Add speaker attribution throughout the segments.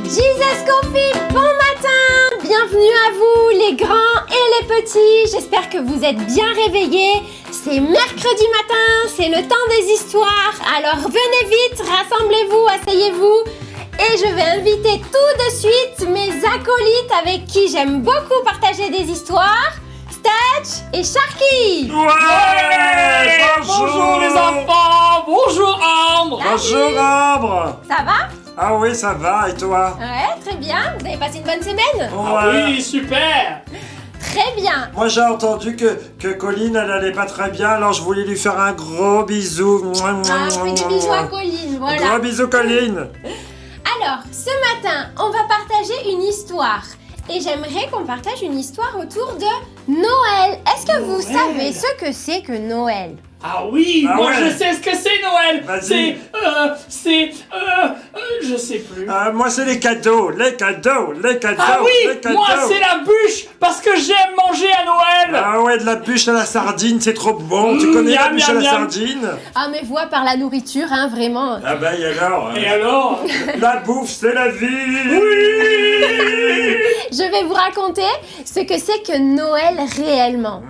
Speaker 1: Jesus Coffee, bon matin! Bienvenue à vous les grands et les petits, j'espère que vous êtes bien réveillés. C'est mercredi matin, c'est le temps des histoires, alors venez vite, rassemblez-vous, asseyez-vous. Et je vais inviter tout de suite mes acolytes avec qui j'aime beaucoup partager des histoires, Stitch et Sharky.
Speaker 2: Ouais,
Speaker 3: Bonjour les enfants. Bonjour Ambre.
Speaker 2: Bonjour Ambre.
Speaker 1: Ça va?
Speaker 2: Ah oui, ça va, et toi?
Speaker 1: Ouais, très bien. Vous avez passé une bonne semaine?
Speaker 3: Ah oui, super.
Speaker 1: Très bien.
Speaker 2: Moi j'ai entendu que Colline elle allait pas très bien, alors je voulais lui faire un gros bisou.
Speaker 1: Ah, on fait des bisous à Colline, voilà.
Speaker 2: Gros bisou Colline.
Speaker 1: Alors, ce matin, on va partager une histoire. Et j'aimerais qu'on partage une histoire autour de Noël. Est-ce que vous savez ce que c'est que Noël?
Speaker 3: Ah oui,
Speaker 2: Ah
Speaker 3: moi
Speaker 2: ouais.
Speaker 3: je sais ce que c'est Noël.
Speaker 2: Vas-y.
Speaker 3: Je sais plus.
Speaker 2: Moi c'est les cadeaux.
Speaker 3: Ah oui,
Speaker 2: les cadeaux.
Speaker 3: moi c'est la bûche parce que j'aime manger à Noël.
Speaker 2: Ah ouais, de la bûche à la sardine, c'est trop bon. Tu connais la
Speaker 3: miam,
Speaker 2: bûche à
Speaker 3: miam,
Speaker 2: la
Speaker 3: miam.
Speaker 2: sardine?
Speaker 1: Ah, mais vois par la nourriture, hein, vraiment.
Speaker 2: Ah bah et alors?
Speaker 3: Et alors?
Speaker 2: La bouffe c'est la vie.
Speaker 3: Oui.
Speaker 1: Je vais vous raconter ce que c'est que Noël réellement.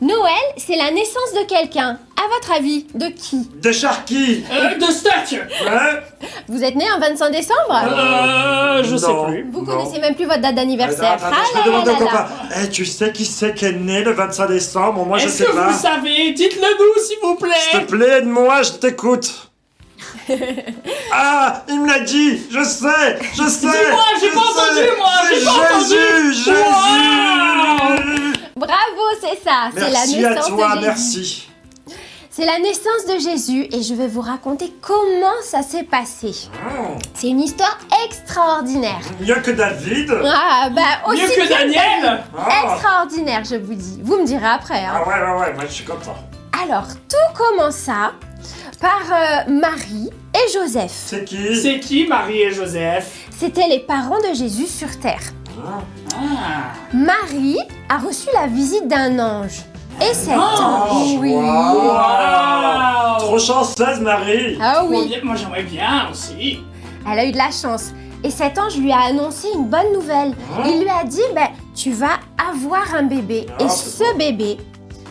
Speaker 1: Noël, c'est la naissance de quelqu'un. À votre avis, de qui?
Speaker 2: De Sharky.
Speaker 3: De steak.
Speaker 2: Ouais.
Speaker 1: Vous êtes né un 25 décembre?
Speaker 3: Je sais
Speaker 2: Non.
Speaker 3: plus.
Speaker 1: Vous
Speaker 2: Non.
Speaker 1: connaissez même plus votre date d'anniversaire.
Speaker 2: Attends, je te demande encore pas. Eh, tu sais qui c'est qui est né le 25 décembre? Moi, je
Speaker 3: Est-ce
Speaker 2: sais
Speaker 3: que
Speaker 2: pas.
Speaker 3: vous savez? Dites-le nous s'il vous
Speaker 2: S'il te
Speaker 3: plaît.
Speaker 2: plaît, aide-moi, je t'écoute. Ah, il me l'a dit. Je sais.
Speaker 3: Dis-moi, j'ai pas entendu, moi, j'ai pas entendu.
Speaker 2: Jésus.
Speaker 3: Wow.
Speaker 1: Bravo, c'est ça. C'est la
Speaker 2: Merci à
Speaker 1: naissance
Speaker 2: toi,
Speaker 1: de Jésus.
Speaker 2: merci.
Speaker 1: C'est la naissance de Jésus et je vais vous raconter comment ça s'est passé. C'est une histoire extraordinaire.
Speaker 2: Mieux que David.
Speaker 1: Ah, bah aussi
Speaker 3: Mieux que
Speaker 1: bien
Speaker 3: Daniel.
Speaker 2: Ah.
Speaker 1: extraordinaire, je vous dis. Vous me direz après. Hein.
Speaker 2: Ah ouais, moi je suis content.
Speaker 1: Alors, tout commença par Marie et Joseph.
Speaker 2: C'est qui?
Speaker 3: C'est qui Marie et Joseph?
Speaker 1: C'étaient les parents de Jésus sur terre.
Speaker 3: Ah.
Speaker 1: Marie a reçu la visite d'un ange. Et cet ange, oui.
Speaker 3: Wow.
Speaker 2: Trop chanceuse, Marie.
Speaker 1: Ah
Speaker 3: Trop
Speaker 1: oui,
Speaker 3: bien. Moi j'aimerais bien aussi.
Speaker 1: elle a eu de la chance. Et cet ange lui a annoncé une bonne nouvelle. Il lui a dit, ben, tu vas avoir un bébé.
Speaker 2: Ah,
Speaker 1: Et
Speaker 2: c'est
Speaker 1: ce bébé,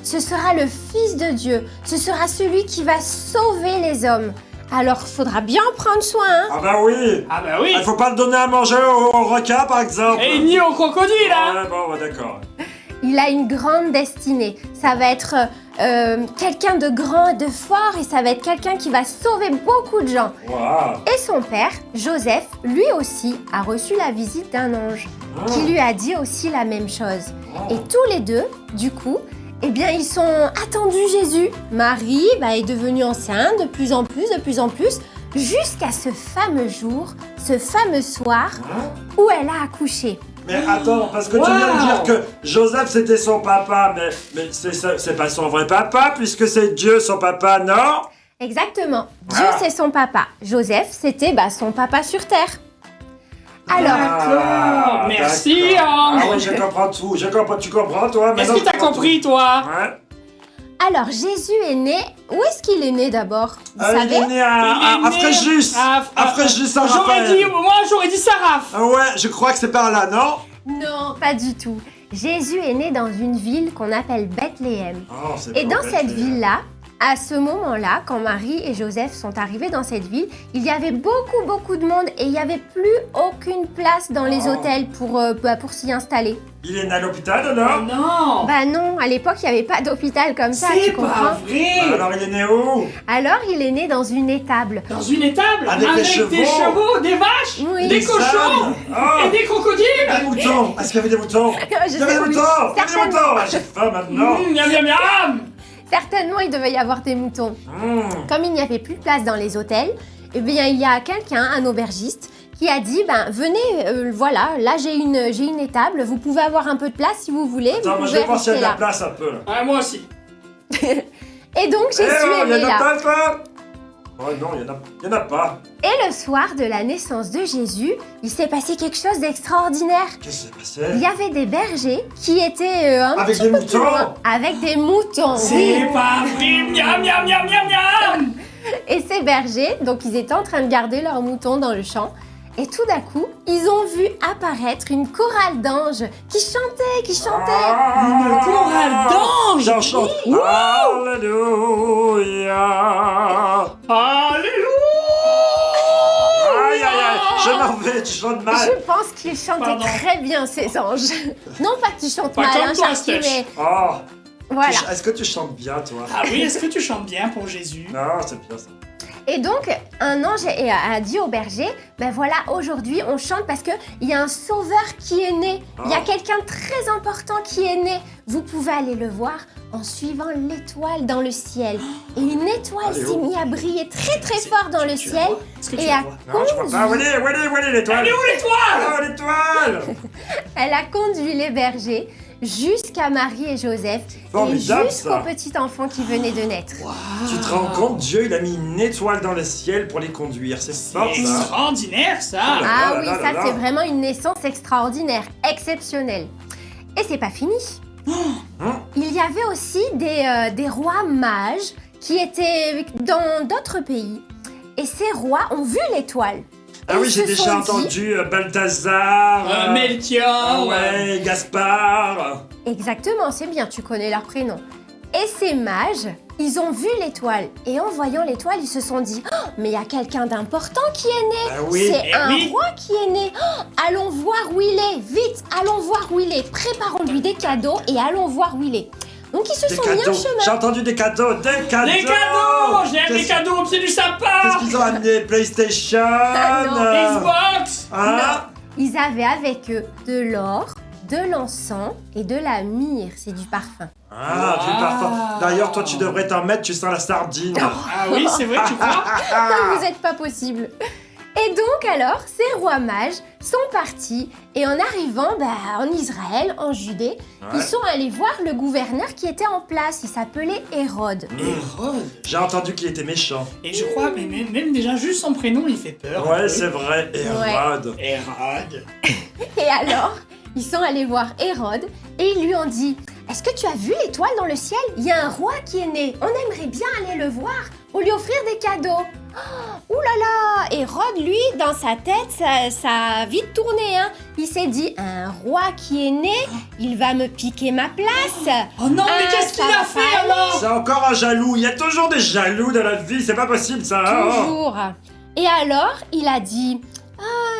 Speaker 1: ce sera le Fils de Dieu. Ce sera celui qui va sauver les hommes. Alors, faudra bien en prendre soin, hein.
Speaker 2: Ah bah oui.
Speaker 3: Ah bah oui.
Speaker 2: Il faut pas le donner à manger au requin, par exemple.
Speaker 3: Et ni au crocodile hein.
Speaker 2: Ouais, bon, d'accord.
Speaker 1: Il a une grande destinée. Ça va être quelqu'un de grand et de fort et ça va être quelqu'un qui va sauver beaucoup de gens.
Speaker 2: Waouh.
Speaker 1: Et son père, Joseph, lui aussi, a reçu la visite d'un ange qui lui a dit aussi la même chose. Et tous les deux, du coup, eh bien, ils sont attendus Jésus. Marie est devenue enceinte de plus en plus, jusqu'à ce fameux jour, ce fameux soir où elle a accouché.
Speaker 2: Mais attends, parce que tu viens de dire que Joseph c'était son papa, mais c'est pas son vrai papa, puisque c'est Dieu son papa, non?
Speaker 1: Exactement. Dieu, c'est son papa. Joseph, c'était son papa sur terre. Alors,
Speaker 3: D'accord. Merci,
Speaker 2: d'accord.
Speaker 3: Ambre.
Speaker 2: Ah ouais, je comprends tout. Tu comprends, toi?
Speaker 3: Est-ce
Speaker 2: Maintenant,
Speaker 3: que t'as
Speaker 2: tu comprends
Speaker 3: compris
Speaker 2: tout.
Speaker 3: toi?
Speaker 2: Ouais.
Speaker 1: alors, Jésus est né. Où est-ce qu'il est né d'abord? Vous
Speaker 2: Il
Speaker 1: savez?
Speaker 2: est né à Fréjus. À Fréjus, Saint-Raphaël.
Speaker 3: Moi j'aurais dit Saraf.
Speaker 2: Ah ouais, je crois que c'est par là, non?
Speaker 1: Non, pas du tout. Jésus est né dans une ville qu'on appelle Bethléem.
Speaker 2: Oh, c'est
Speaker 1: Et
Speaker 2: beau,
Speaker 1: dans cette
Speaker 2: Bethléem.
Speaker 1: ville-là, à ce moment-là, quand Marie et Joseph sont arrivés dans cette ville, il y avait beaucoup de monde et il n'y avait plus aucune place dans les hôtels pour s'y installer.
Speaker 2: Il est né à l'hôpital, alors?
Speaker 3: Non.
Speaker 1: Bah non, à l'époque, il n'y avait pas d'hôpital comme ça,
Speaker 3: C'est
Speaker 1: tu comprends?
Speaker 3: pas vrai.
Speaker 2: Alors il est né où?
Speaker 1: Alors, il est né dans une étable.
Speaker 3: Dans une étable
Speaker 2: Avec des chevaux.
Speaker 3: des chevaux, des vaches,
Speaker 1: Oui.
Speaker 3: des
Speaker 2: Des
Speaker 3: cochons
Speaker 2: ânes. Oh.
Speaker 3: et des crocodiles.
Speaker 2: Des moutons. Est-ce qu'il y avait des moutons?
Speaker 1: Je
Speaker 2: Il y avait
Speaker 1: sais,
Speaker 2: des
Speaker 1: oui.
Speaker 2: moutons. Il y avait des
Speaker 1: Certainement.
Speaker 2: moutons. Ah, j'ai faim maintenant.
Speaker 3: Miam miam miam.
Speaker 1: Certainement, il devait y avoir des moutons. Comme il n'y avait plus de place dans les hôtels, eh bien, il y a quelqu'un, un aubergiste, qui a dit, venez, voilà, là j'ai une étable, vous pouvez avoir un peu de place si vous voulez,
Speaker 2: Attends,
Speaker 1: vous
Speaker 2: moi je
Speaker 1: pouvez
Speaker 2: pense qu'il y a
Speaker 1: rester
Speaker 2: de la
Speaker 1: là.
Speaker 2: place un peu.
Speaker 3: Ah, moi aussi.
Speaker 1: Et donc Jésus est
Speaker 2: il y a
Speaker 1: né
Speaker 2: de la
Speaker 1: là.
Speaker 2: place là? Oh non, il y en a pas.
Speaker 1: Et le soir de la naissance de Jésus, il s'est passé quelque chose d'extraordinaire.
Speaker 2: Qu'est-ce qui s'est
Speaker 1: Il
Speaker 2: passé?
Speaker 1: y avait des bergers qui étaient un
Speaker 2: Avec
Speaker 1: petit
Speaker 2: des
Speaker 1: peu plus
Speaker 2: moutons
Speaker 1: loin. Avec des moutons, oui.
Speaker 3: C'est pas vrai. Miam miam miam miam miam.
Speaker 1: Et ces bergers, donc ils étaient en train de garder leurs moutons dans le champ. Et tout d'un coup, ils ont vu apparaître une chorale d'anges qui chantait.
Speaker 3: Une chorale d'anges.
Speaker 2: J'en chante. Alléluia.
Speaker 3: Alléluia.
Speaker 2: Aïe, aïe, aïe, je m'en vais, tu chantes mal.
Speaker 1: Je pense qu'ils chantaient
Speaker 3: Pardon.
Speaker 1: très bien, ces anges. Non pas que tu chantes
Speaker 3: Pas
Speaker 1: mal,
Speaker 3: comme
Speaker 1: hein,
Speaker 3: toi,
Speaker 1: Sharky,
Speaker 3: Steph.
Speaker 1: mais
Speaker 2: Oh,
Speaker 1: voilà.
Speaker 2: est-ce que tu chantes bien, toi?
Speaker 3: Ah oui, est-ce que tu chantes bien pour Jésus?
Speaker 2: Non, c'est bien ça.
Speaker 1: Et donc, un ange a dit au berger, ben voilà, aujourd'hui, on chante parce qu'il y a un sauveur qui est né. Il y a
Speaker 2: Oh.
Speaker 1: quelqu'un de très important qui est né. Vous pouvez aller le voir en suivant l'étoile dans le ciel. Et une étoile
Speaker 2: Allez,
Speaker 1: s'est
Speaker 2: oh.
Speaker 1: mise à briller très très fort dans le
Speaker 3: Tu la
Speaker 1: ciel.
Speaker 3: vois? Est-ce que tu
Speaker 1: Et
Speaker 3: la
Speaker 1: à
Speaker 3: vois?
Speaker 2: Non, je vois pas. Où elle est l'étoile?
Speaker 3: Elle est où l'étoile?
Speaker 2: Oh, l'étoile!
Speaker 1: Elle a conduit les bergers jusqu'à Marie et Joseph et
Speaker 2: Formidable,
Speaker 1: jusqu'au
Speaker 2: ça.
Speaker 1: petit enfant qui venait de naître.
Speaker 2: Tu te rends compte, Dieu, il a mis une étoile dans le ciel pour les conduire. C'est fort,
Speaker 3: C'est
Speaker 2: ça.
Speaker 3: extraordinaire ça.
Speaker 2: là
Speaker 1: Ah
Speaker 2: là
Speaker 1: oui,
Speaker 2: là
Speaker 1: ça
Speaker 2: là.
Speaker 1: c'est vraiment une naissance extraordinaire, exceptionnelle. Et c'est pas fini. Il y avait aussi des rois mages qui étaient dans d'autres pays. Et ces rois ont vu l'étoile.
Speaker 2: Ah
Speaker 1: Et
Speaker 2: oui,
Speaker 1: ils
Speaker 2: j'ai
Speaker 1: se
Speaker 2: déjà
Speaker 1: sont dit-
Speaker 2: entendu Balthazar.
Speaker 3: Melchior.
Speaker 2: Ah ouais, Gaspard.
Speaker 1: Exactement, c'est bien, tu connais leurs prénoms. Et ces mages, ils ont vu l'étoile. Et en voyant l'étoile, ils se sont dit « Oh, mais il y a quelqu'un d'important qui est né.
Speaker 2: Ah oui.
Speaker 1: C'est
Speaker 3: Eh
Speaker 1: un
Speaker 3: oui.
Speaker 1: roi qui est né. Oh, allons voir où il est. Vite, allons voir où il est. Préparons-lui des cadeaux et allons voir où il est. » Donc ils se
Speaker 2: Des
Speaker 1: sont mis en
Speaker 2: cadeaux. J'ai
Speaker 1: chemin.
Speaker 2: entendu des cadeaux. Des cadeaux.
Speaker 3: Des cadeaux. J'aime les
Speaker 2: Qu'est-ce-
Speaker 3: cadeaux au pied du
Speaker 2: Qu'est-ce
Speaker 3: sapin.
Speaker 2: qu'ils ont amené? PlayStation.
Speaker 1: non.
Speaker 3: Xbox.
Speaker 2: Hein?
Speaker 1: Non, ils avaient avec eux de l'or, de l'encens et de la myrrhe. C'est du parfum.
Speaker 2: Ah, du parfum. D'ailleurs, toi, tu devrais t'en mettre, tu sens la sardine.
Speaker 3: Ah oui, c'est vrai, tu crois?
Speaker 1: Vous êtes pas possible. Et donc alors, ces rois mages sont partis et en arrivant en Israël, en Judée, ils sont allés voir le gouverneur qui était en place. Il s'appelait Hérode.
Speaker 3: Hérode.
Speaker 2: J'ai entendu qu'il était méchant.
Speaker 3: Et je crois, mais même déjà juste son prénom, il fait peur. un
Speaker 2: Ouais,
Speaker 3: peu.
Speaker 2: c'est vrai, Hérode.
Speaker 3: Hérode.
Speaker 1: Et alors, ils sont allés voir Hérode et ils lui ont dit « Est-ce que tu as vu l'étoile dans le ciel? Il y a un roi qui est né. On aimerait bien aller le voir pour lui offrir des cadeaux. » Ouh là là! Hérode, lui, dans sa tête, ça a vite tourné, hein. Il s'est dit, un roi qui est né, il va me piquer ma place.
Speaker 3: Oh non, mais
Speaker 1: Ah,
Speaker 3: qu'est-ce qu'il
Speaker 1: ça
Speaker 3: a
Speaker 1: va
Speaker 3: fait
Speaker 1: pas
Speaker 3: alors?
Speaker 2: C'est encore un jaloux. Il y a toujours des jaloux dans la vie. C'est pas possible, ça. hein.
Speaker 1: Toujours. Et alors, il a dit,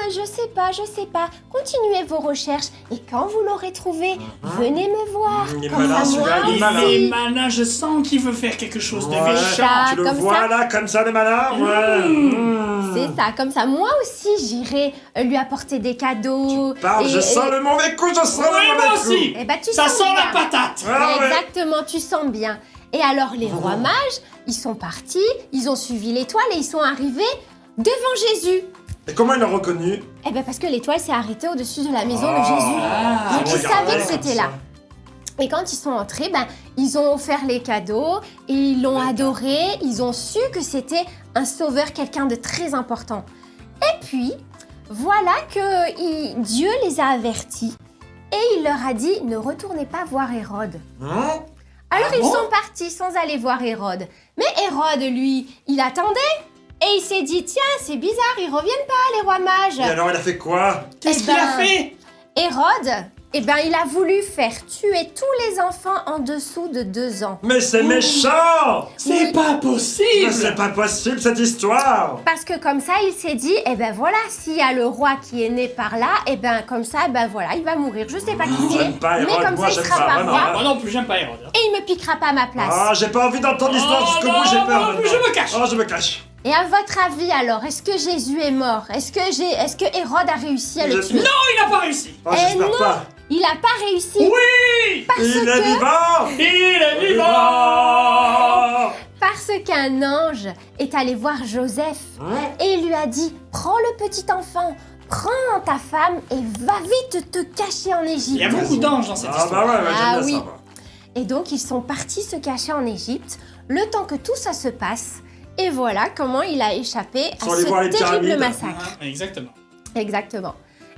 Speaker 1: je sais pas, continuez vos recherches et quand vous l'aurez trouvé, venez me voir.
Speaker 2: Il est
Speaker 1: Comme
Speaker 2: malin,
Speaker 1: ça, moi
Speaker 2: celui-là, il est
Speaker 1: aussi.
Speaker 2: malin.
Speaker 3: Il est malin, je sens qu'il veut faire quelque chose de
Speaker 2: Ouais.
Speaker 3: méchant.
Speaker 1: Ça,
Speaker 2: Tu le
Speaker 1: comme
Speaker 2: vois
Speaker 1: ça.
Speaker 2: là, comme ça, le malin? Ouais.
Speaker 1: C'est ça, comme ça, moi aussi j'irai lui apporter des cadeaux.
Speaker 2: Parle, je sens le mauvais coup, je sens
Speaker 3: Oui,
Speaker 2: le mauvais
Speaker 3: moi
Speaker 2: coup.
Speaker 3: aussi.
Speaker 1: Eh ben, tu
Speaker 3: Ça
Speaker 1: sens
Speaker 3: sent
Speaker 1: bien.
Speaker 3: la patate.
Speaker 2: Ah ouais.
Speaker 1: Exactement, tu sens bien. Et alors les rois mages, ils sont partis, ils ont suivi l'étoile et ils sont arrivés devant Jésus.
Speaker 2: Et comment il l'a reconnu?
Speaker 1: Eh ben parce que l'étoile s'est arrêtée au-dessus de la maison de Jésus.
Speaker 3: Ah,
Speaker 1: Donc ils
Speaker 2: regarde,
Speaker 1: savaient que
Speaker 2: comme
Speaker 1: c'était
Speaker 2: ça.
Speaker 1: là. Et quand ils sont entrés, ils ont offert les cadeaux et ils l'ont adoré. Ils ont su que c'était un sauveur, quelqu'un de très important. Et puis, voilà que Dieu les a avertis et il leur a dit ne retournez pas voir Hérode.
Speaker 2: Hein?
Speaker 1: Alors
Speaker 3: Ah
Speaker 1: ils
Speaker 3: bon
Speaker 1: sont partis sans aller voir Hérode. Mais Hérode, lui, il attendait. Et il s'est dit, tiens, c'est bizarre, ils reviennent pas, les rois mages.
Speaker 2: Et alors, il a fait quoi?
Speaker 3: Qu'est-ce
Speaker 1: Eh
Speaker 3: qu'il a
Speaker 1: ben,
Speaker 3: fait?
Speaker 1: Hérode, il a voulu faire tuer tous les enfants en dessous de 2 ans.
Speaker 2: Mais c'est méchant!
Speaker 3: C'est pas
Speaker 2: Mais
Speaker 3: possible.
Speaker 2: c'est pas possible, cette histoire!
Speaker 1: Parce que comme ça, il s'est dit, voilà, s'il y a le roi qui est né par là, comme ça, voilà, il va mourir. Je sais pas qui c'est,
Speaker 2: J'aime pas
Speaker 1: mais
Speaker 2: Hérode,
Speaker 1: comme
Speaker 2: moi,
Speaker 1: ça, il
Speaker 2: j'aime
Speaker 1: sera
Speaker 2: pas,
Speaker 1: pas
Speaker 2: vraiment,
Speaker 1: roi.
Speaker 2: hein.
Speaker 3: Moi non plus, j'aime pas Hérode.
Speaker 1: Et il me piquera pas ma place.
Speaker 2: Ah, j'ai pas envie d'entendre l'histoire
Speaker 3: Oh
Speaker 2: jusqu'au
Speaker 3: non,
Speaker 2: bout, j'ai peur
Speaker 3: moi non plus,
Speaker 2: maintenant.
Speaker 3: je me cache.
Speaker 2: Oh, je me cache.
Speaker 1: Et à votre avis alors, est-ce que Jésus est mort? Est-ce que Hérode a réussi à le
Speaker 2: Je-
Speaker 1: tuer?
Speaker 3: Non, il a pas réussi.
Speaker 2: Oh,
Speaker 1: Eh
Speaker 2: j'espère
Speaker 1: non.
Speaker 2: pas.
Speaker 1: Il a pas réussi
Speaker 3: Oui,
Speaker 1: parce
Speaker 2: Il est
Speaker 1: que...
Speaker 2: vivant!
Speaker 3: il est vivant.
Speaker 1: Parce qu'un ange est allé voir Joseph et il lui a dit « Prends le petit enfant, prends ta femme et va vite te cacher en
Speaker 3: Il y a
Speaker 1: Égypte.
Speaker 3: beaucoup d'anges dans cette
Speaker 2: Ah,
Speaker 3: histoire.
Speaker 2: bah ouais,
Speaker 1: Ah
Speaker 2: j'aime bien
Speaker 1: oui.
Speaker 2: ça, moi. »
Speaker 1: Et donc ils sont partis se cacher en Égypte le temps que tout ça se passe. Et voilà comment il a échappé à
Speaker 2: Faut aller voir les
Speaker 1: ce terrible
Speaker 2: pyramides.
Speaker 1: massacre.
Speaker 3: Ah, exactement.
Speaker 1: Exactement.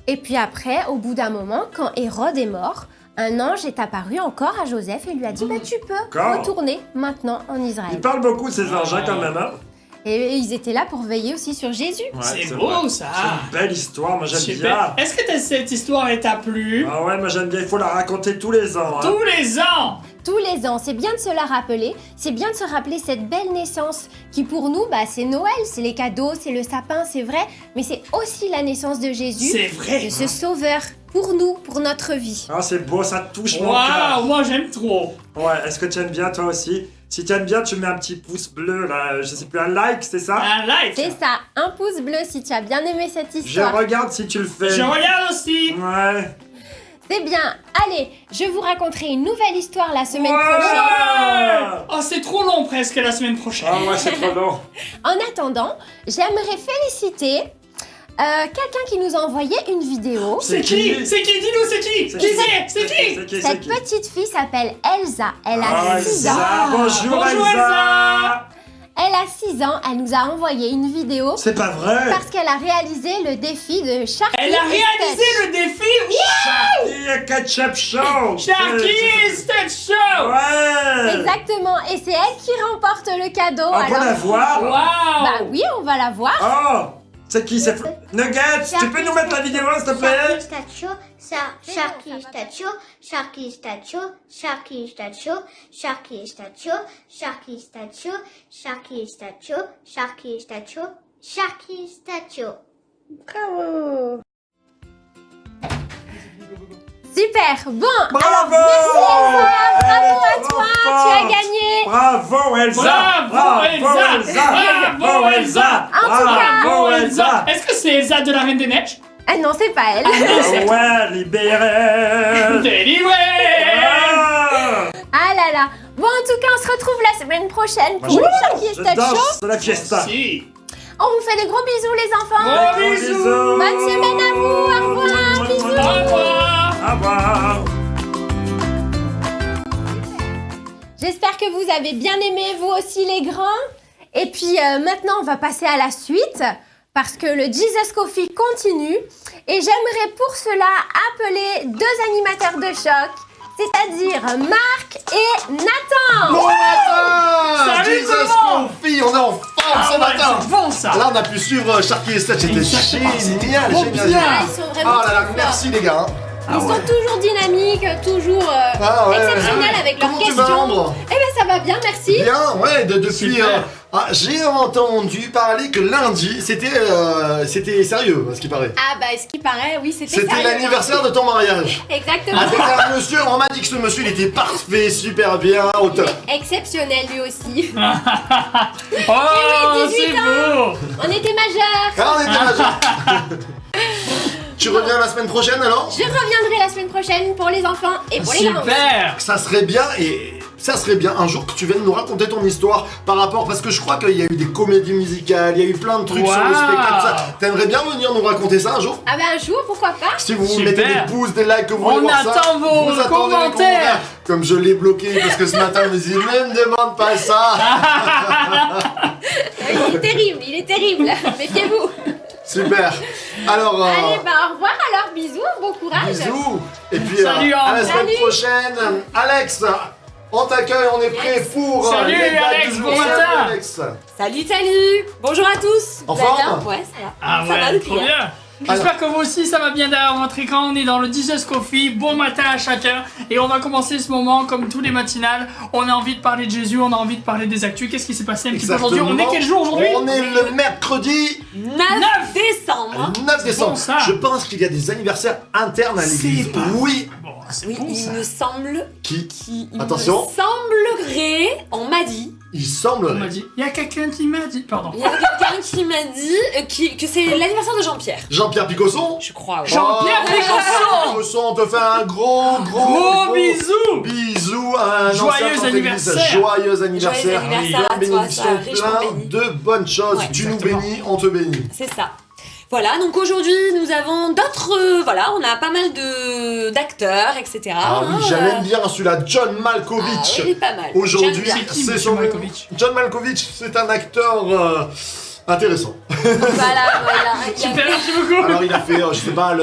Speaker 1: Et puis après, au bout d'un moment, quand Hérode est mort, un ange est apparu encore à Joseph et lui a dit « Tu peux
Speaker 2: Encore
Speaker 1: retourner maintenant en Israël. »
Speaker 2: Il parle beaucoup de ces engins quand même, hein?
Speaker 1: Et ils étaient là pour veiller aussi sur Jésus.
Speaker 2: Ouais,
Speaker 3: C'est
Speaker 2: vrai.
Speaker 3: beau ça.
Speaker 2: C'est une belle histoire, moi j'aime
Speaker 3: Super.
Speaker 2: bien.
Speaker 3: Est-ce que cette histoire t'a plu?
Speaker 2: Ah ouais, moi j'aime bien, il faut la raconter tous les ans. Hein.
Speaker 3: Tous les ans.
Speaker 1: Tous les ans, c'est bien de se la rappeler, c'est bien de se rappeler cette belle naissance qui pour nous, c'est Noël, c'est les cadeaux, c'est le sapin, c'est vrai, mais c'est aussi la naissance de Jésus,
Speaker 3: C'est vrai.
Speaker 1: de ce sauveur pour nous, pour notre vie.
Speaker 2: Ah c'est beau, ça touche mon
Speaker 3: Waouh,
Speaker 2: cœur.
Speaker 3: moi j'aime trop.
Speaker 2: Ouais, est-ce que tu aimes bien toi aussi? Si tu aimes bien, tu mets un petit pouce bleu là, je sais plus, un like, c'est ça?
Speaker 3: Un like.
Speaker 1: C'est ça, un pouce bleu si tu as bien aimé cette
Speaker 2: Je
Speaker 1: histoire.
Speaker 2: regarde si tu le fais.
Speaker 3: Je regarde aussi.
Speaker 2: Ouais.
Speaker 1: C'est bien, allez, je vous raconterai une nouvelle histoire la semaine
Speaker 2: Ouais.
Speaker 1: prochaine.
Speaker 3: Oh, c'est trop long presque la semaine prochaine.
Speaker 2: Ah ouais, c'est trop long.
Speaker 1: En attendant, j'aimerais féliciter quelqu'un qui nous a envoyé une vidéo.
Speaker 3: C'est qui? C'est qui? Dis-nous, c'est qui?
Speaker 2: C'est
Speaker 3: Qui
Speaker 2: qui?
Speaker 3: c'est? C'est qui?
Speaker 2: C'est qui?
Speaker 1: Cette petite fille s'appelle Elsa, elle
Speaker 2: Ah,
Speaker 1: a 6 ans.
Speaker 2: Elsa, bonjour
Speaker 3: Bonjour,
Speaker 2: Elsa.
Speaker 1: Elle a 6 ans, elle nous a envoyé une vidéo
Speaker 2: C'est pas vrai.
Speaker 1: parce qu'elle a réalisé le défi de Sharky
Speaker 3: Elle a
Speaker 1: et
Speaker 3: réalisé
Speaker 1: Stutch.
Speaker 3: le défi.
Speaker 2: Sharky et Ketchup Show.
Speaker 3: Sharky Stutch Show.
Speaker 2: Ouais.
Speaker 1: Exactement, et c'est elle qui remporte le cadeau.
Speaker 2: On peut la voir.
Speaker 3: Waouh.
Speaker 1: Bah oui, on va la voir.
Speaker 2: Oh, c'est qui? C'est Nuggets. Tu peux nous mettre la vidéo s'il te plaît?
Speaker 4: Sharky Statue, Sharky Statue, Sharky Statue, Sharky Statue, Sharky Statue, Sharky Statue, Sharky Statue, Sharky Statue.
Speaker 1: Bravo. Super, bon,
Speaker 2: Bravo.
Speaker 1: alors merci Elsa, bravo à toi,
Speaker 2: Bravo.
Speaker 1: tu as gagné.
Speaker 2: Bravo Elsa.
Speaker 3: Bravo, Elsa.
Speaker 2: Bravo Elsa.
Speaker 1: En tout cas,
Speaker 2: Bravo Elsa.
Speaker 3: Est-ce que c'est Elsa de la Reine des Neiges?
Speaker 1: Ah non, c'est pas elle.
Speaker 2: Ah ouais, libéré.
Speaker 3: Délivré.
Speaker 2: Ah.
Speaker 1: Ah là là. Bon, en tout cas, on se retrouve la semaine prochaine pour
Speaker 2: Moi,
Speaker 1: le Sharky et
Speaker 2: je
Speaker 1: Stutch
Speaker 2: danse,
Speaker 1: Show.
Speaker 2: c'est la fiesta.
Speaker 3: Si.
Speaker 1: On vous fait des gros bisous les enfants.
Speaker 3: Gros
Speaker 2: Gros
Speaker 3: bisous.
Speaker 1: Bonne semaine à vous, au revoir, bisous.
Speaker 3: Au revoir.
Speaker 2: Au revoir.
Speaker 1: J'espère que vous avez bien aimé, vous aussi les grands. Et puis maintenant, on va passer à la suite parce que le Jesus Coffee continue. Et j'aimerais pour cela appeler 2 animateurs de choc, c'est-à-dire Marc et Nathan.
Speaker 5: Bon matin!
Speaker 3: Salut
Speaker 5: Jesus
Speaker 3: tout le monde!
Speaker 5: Confie, on est en forme ce
Speaker 3: Ah ouais,
Speaker 5: matin!
Speaker 3: c'est bon ça.
Speaker 5: Là, on a pu suivre Sharky et Stutch, c'était
Speaker 3: Exactement, c'était
Speaker 5: génial,
Speaker 3: trop
Speaker 5: génial,
Speaker 3: bien.
Speaker 5: génial.
Speaker 1: Ah, ils sont vraiment
Speaker 5: Ah là là,
Speaker 1: trop
Speaker 5: merci les gars!
Speaker 1: Ils sont toujours dynamiques, toujours
Speaker 5: Ah ouais,
Speaker 1: exceptionnels avec leurs
Speaker 5: Comment tu
Speaker 1: questions.
Speaker 5: vas, Ambre?
Speaker 1: Eh bien, ça va bien, merci.
Speaker 5: Bien, ouais, depuis...
Speaker 3: Super.
Speaker 5: j'ai entendu parler que lundi, c'était sérieux, à ce qui paraît.
Speaker 1: Ah bah, ce qui paraît, oui, c'était
Speaker 5: C'était
Speaker 1: sérieux.
Speaker 5: l'anniversaire de ton mariage.
Speaker 1: Exactement.
Speaker 5: Avec un monsieur, on m'a dit que ce monsieur, il était parfait, super bien, au top.
Speaker 1: Exceptionnel lui aussi.
Speaker 3: Oh,
Speaker 1: 18
Speaker 3: c'est
Speaker 1: ans.
Speaker 3: beau.
Speaker 1: On était majeurs.
Speaker 5: Ah, on était majeur. Tu reviens la semaine prochaine alors?
Speaker 1: Je reviendrai la semaine prochaine pour les enfants et pour les grands.
Speaker 3: Super.
Speaker 5: Ça serait bien un jour que tu viennes nous raconter ton histoire par rapport, parce que je crois qu'il y a eu des comédies musicales, il y a eu plein de trucs sur le
Speaker 3: Wow.
Speaker 5: spectacle, ça. T'aimerais bien venir nous raconter ça un jour?
Speaker 1: Ah bah un jour, pourquoi pas.
Speaker 5: Si vous
Speaker 3: Super.
Speaker 5: mettez des pouces, des likes, que vous voulez
Speaker 3: On
Speaker 5: voir ça,
Speaker 3: attend vos
Speaker 5: vous attendez les
Speaker 3: commentaires.
Speaker 5: Comme je l'ai bloqué parce que ce matin il me dit ne me demande pas ça.
Speaker 1: Il est terrible. Méfiez-vous.
Speaker 5: Super. Alors
Speaker 1: Allez, bah au revoir alors, bisous, bon courage.
Speaker 5: bisous. Et puis
Speaker 3: Salut,
Speaker 5: à la
Speaker 3: Ambre.
Speaker 5: semaine
Speaker 1: Salut.
Speaker 5: prochaine. Alex, on t'accueille, on est prêt pour
Speaker 3: Salut,
Speaker 5: les dates
Speaker 3: Alex,
Speaker 5: du
Speaker 3: bon
Speaker 5: jour.
Speaker 3: matin.
Speaker 5: Salut, Alex.
Speaker 6: Salut. Bonjour à tous.
Speaker 5: En
Speaker 6: Vous allez
Speaker 5: forme
Speaker 6: bien? Ouais, ça va.
Speaker 3: Ah
Speaker 6: Ça va
Speaker 3: ouais,
Speaker 6: depuis
Speaker 3: trop
Speaker 6: hier.
Speaker 3: bien. J'espère que vous aussi ça va bien derrière votre écran. On est dans le Jesus Coffee. Bon matin à chacun. Et on va commencer ce moment comme tous les matinales. On a envie de parler de Jésus, on a envie de parler des actus. Qu'est-ce qui s'est passé un petit peu aujourd'hui? On est quel jour aujourd'hui?
Speaker 5: On est le mercredi
Speaker 6: 9
Speaker 3: 9
Speaker 6: décembre.
Speaker 5: 9 décembre.
Speaker 3: bon, ça.
Speaker 5: Je pense qu'il y a des anniversaires internes à l'église.
Speaker 3: C'est pas
Speaker 5: Oui.
Speaker 3: Bon, c'est
Speaker 6: Oui,
Speaker 3: bon
Speaker 6: il
Speaker 3: ça.
Speaker 6: me semble. Il
Speaker 5: Attention.
Speaker 6: me semblerait. On m'a dit.
Speaker 5: Il
Speaker 3: On
Speaker 5: semblerait.
Speaker 3: m'a dit. Il y a quelqu'un qui m'a dit. Pardon.
Speaker 6: Il y a quelqu'un qui m'a dit que c'est l'anniversaire de Jean-Pierre.
Speaker 5: Jean-Pierre Picosson.
Speaker 6: Je crois. Ouais.
Speaker 3: Jean-Pierre Picosson.
Speaker 5: Picosson, on te fait un gros
Speaker 3: Gros bisous.
Speaker 5: Bisous à un
Speaker 3: Joyeux
Speaker 5: ancien centre
Speaker 3: anniversaire.
Speaker 5: d'église. Joyeux anniversaire.
Speaker 6: Joyeux anniversaire
Speaker 5: Plein
Speaker 6: à
Speaker 5: de
Speaker 6: toi,
Speaker 5: bénédictions,
Speaker 6: sois richement
Speaker 5: plein
Speaker 6: béni.
Speaker 5: de bonnes choses.
Speaker 6: Ouais,
Speaker 5: Tu nous
Speaker 3: exactement.
Speaker 5: bénis, on te bénit.
Speaker 6: C'est ça. Voilà, donc aujourd'hui nous avons d'autres. Voilà, on a pas mal d'acteurs, etc.
Speaker 5: Ah oui, j'aime bien celui-là, John Malkovich.
Speaker 6: Ah oui, il est pas mal.
Speaker 5: Aujourd'hui,
Speaker 6: J'aime bien.
Speaker 3: C'est qui,
Speaker 5: c'est
Speaker 3: monsieur
Speaker 5: son
Speaker 3: Malkovich?
Speaker 5: John Malkovich, c'est un acteur intéressant.
Speaker 6: Voilà. Il a
Speaker 3: Super,
Speaker 6: fait-
Speaker 3: merci beaucoup.
Speaker 5: Alors il a fait, je sais pas,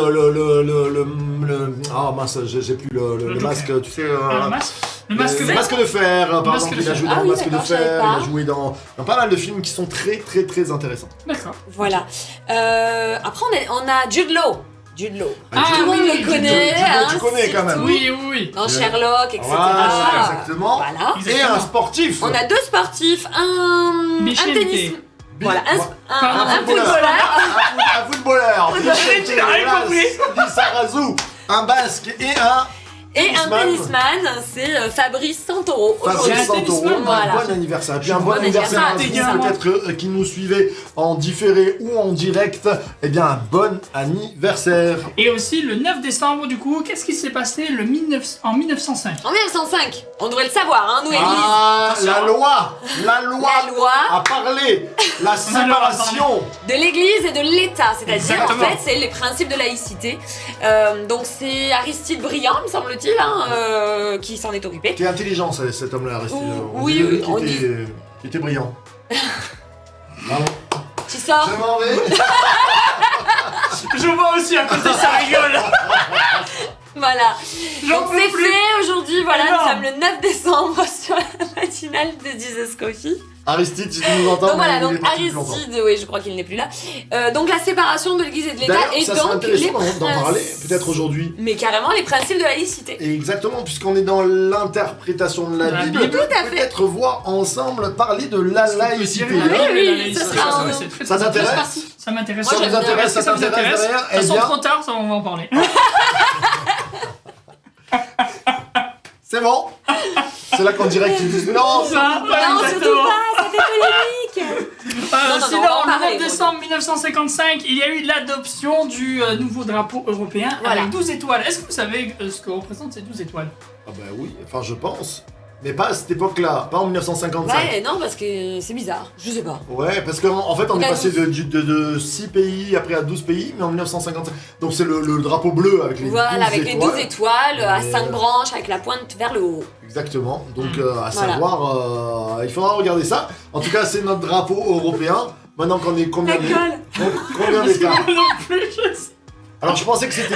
Speaker 5: ah mince, j'ai plus le
Speaker 3: Joker.
Speaker 5: masque, tu sais.
Speaker 3: Le masque. Le Masque
Speaker 5: Le
Speaker 3: Vert.
Speaker 5: Masque de Fer, par
Speaker 3: Masque
Speaker 5: exemple,
Speaker 3: de
Speaker 5: il a
Speaker 3: Fer.
Speaker 5: joué dans
Speaker 6: Ah
Speaker 5: Le
Speaker 6: oui,
Speaker 5: Masque de
Speaker 6: d'accord, je savais
Speaker 5: Fer,
Speaker 6: pas.
Speaker 5: il a joué dans pas mal de films qui sont très très très intéressants.
Speaker 3: D'accord.
Speaker 6: Voilà. Après, on a Jude Law. Jude Law.
Speaker 3: Ah,
Speaker 6: Tout le monde
Speaker 3: oui,
Speaker 6: le
Speaker 3: Jude
Speaker 6: connaît.
Speaker 5: Law,
Speaker 6: hein,
Speaker 5: tu connais quand même.
Speaker 6: surtout
Speaker 3: Oui, oui, oui.
Speaker 6: Dans Sherlock, etc.
Speaker 5: Voilà, exactement.
Speaker 6: Voilà.
Speaker 5: Et
Speaker 3: Exactement.
Speaker 5: un sportif.
Speaker 6: On a deux sportifs, un
Speaker 3: Bichente.
Speaker 6: tennis. Voilà,
Speaker 3: Pardon,
Speaker 6: un footballeur.
Speaker 5: Un footballeur.
Speaker 3: Footballeur. Tu n'as rien compris.
Speaker 5: Lissarazu, un basque et un
Speaker 6: Et un tennisman, c'est Fabrice Santoro.
Speaker 5: Fabrice
Speaker 3: un
Speaker 5: Santoro,
Speaker 3: tennisman,
Speaker 5: un
Speaker 6: voilà.
Speaker 5: bon anniversaire. Et puis un bon
Speaker 6: Bon
Speaker 5: anniversaire à
Speaker 6: anniversaire,
Speaker 5: vous, peut-être qui nous suivez en différé ou en direct. Eh bien, un bon anniversaire.
Speaker 3: Et aussi le 9 décembre, du coup, qu'est-ce qui s'est passé en 1905?
Speaker 6: En 1905, on devrait le savoir, hein, nous, Élise.
Speaker 5: Ah, la loi
Speaker 6: La loi
Speaker 5: a parlé. La séparation.
Speaker 6: de l'Église et de l'État, c'est-à-dire en
Speaker 3: Exactement.
Speaker 6: fait c'est les principes de laïcité. Donc c'est Aristide Briand, me semble-t-il, hein, qui s'en est occupé.
Speaker 5: T'es intelligent, cet homme-là, Aristide.
Speaker 6: Oui,
Speaker 5: dirait
Speaker 6: oui, on
Speaker 5: qu'il était brillant. Bravo.
Speaker 6: Tu sors.
Speaker 5: Je m'en vais.
Speaker 3: Je vois aussi à côté, ça rigole.
Speaker 6: Voilà.
Speaker 3: J'en
Speaker 6: Donc
Speaker 3: peux
Speaker 6: c'est
Speaker 3: plus.
Speaker 6: fait aujourd'hui, voilà,
Speaker 3: Énorme.
Speaker 6: nous sommes le 9 décembre sur la matinale de Jesus Coffee.
Speaker 5: Aristide, si tu nous entends,
Speaker 6: Donc voilà,
Speaker 5: mais il
Speaker 6: donc
Speaker 5: est parti depuis longtemps.
Speaker 6: Aristide, oui, je crois qu'il n'est plus là. Donc la séparation de l'Église et de l'État
Speaker 5: D'ailleurs,
Speaker 6: et
Speaker 5: ça serait
Speaker 6: donc
Speaker 5: intéressant
Speaker 6: les
Speaker 5: d'en parler,
Speaker 6: principes-
Speaker 5: peut-être aujourd'hui.
Speaker 6: Mais carrément les principes de laïcité.
Speaker 5: Et exactement, puisqu'on est dans l'interprétation de la
Speaker 3: La
Speaker 5: Bible,
Speaker 3: Bible,
Speaker 6: tout à fait.
Speaker 5: peut-être voir ensemble parler de la laïcité.
Speaker 3: Oui,
Speaker 6: oui,
Speaker 3: la
Speaker 6: oui,
Speaker 3: laïcité,
Speaker 6: ça sera un-
Speaker 3: c'est très,
Speaker 5: Ça
Speaker 3: très
Speaker 5: t'intéresse
Speaker 3: intéressant. Ça m'intéresse.
Speaker 6: Moi,
Speaker 5: Ça
Speaker 6: j'aime
Speaker 5: vous
Speaker 6: bien.
Speaker 5: intéresse,
Speaker 3: Est-ce que
Speaker 5: ça
Speaker 3: vous
Speaker 5: t'intéresse
Speaker 3: intéresse?
Speaker 5: derrière
Speaker 3: De
Speaker 5: Eh
Speaker 3: toute façon,
Speaker 5: bien,
Speaker 3: trop tard, ça, on va en parler.
Speaker 5: c'est bon. C'est là qu'on dirait qu'ils disent non.
Speaker 3: Ça,
Speaker 6: Non, surtout
Speaker 3: exactement.
Speaker 6: pas, ça fait polémique. Non, non,
Speaker 3: Sinon,
Speaker 6: on va en
Speaker 3: le
Speaker 6: parler,
Speaker 3: 9 décembre 1955, il y a eu l'adoption du nouveau drapeau européen
Speaker 6: Voilà.
Speaker 3: avec 12 étoiles. Est-ce que vous savez ce que représentent ces 12 étoiles?
Speaker 5: Ah bah oui, enfin je pense. Mais pas à cette époque-là, pas en 1955.
Speaker 6: Ouais, non, parce que c'est bizarre, je sais pas.
Speaker 5: Ouais, parce qu'en fait on
Speaker 6: Il
Speaker 5: est
Speaker 6: a
Speaker 5: passé de 6 pays, après à 12 pays, mais en 1955. Donc c'est le drapeau bleu avec les 12
Speaker 6: Voilà, avec les 12 étoiles, à
Speaker 5: Mais,
Speaker 6: 5 branches, avec la pointe vers le haut.
Speaker 5: Exactement, donc à
Speaker 6: Voilà.
Speaker 5: savoir, il faudra regarder ça. En tout cas, c'est notre drapeau européen. Maintenant qu'on est combien combien d'États
Speaker 3: Non plus, je sais.
Speaker 5: Alors je pensais que c'était...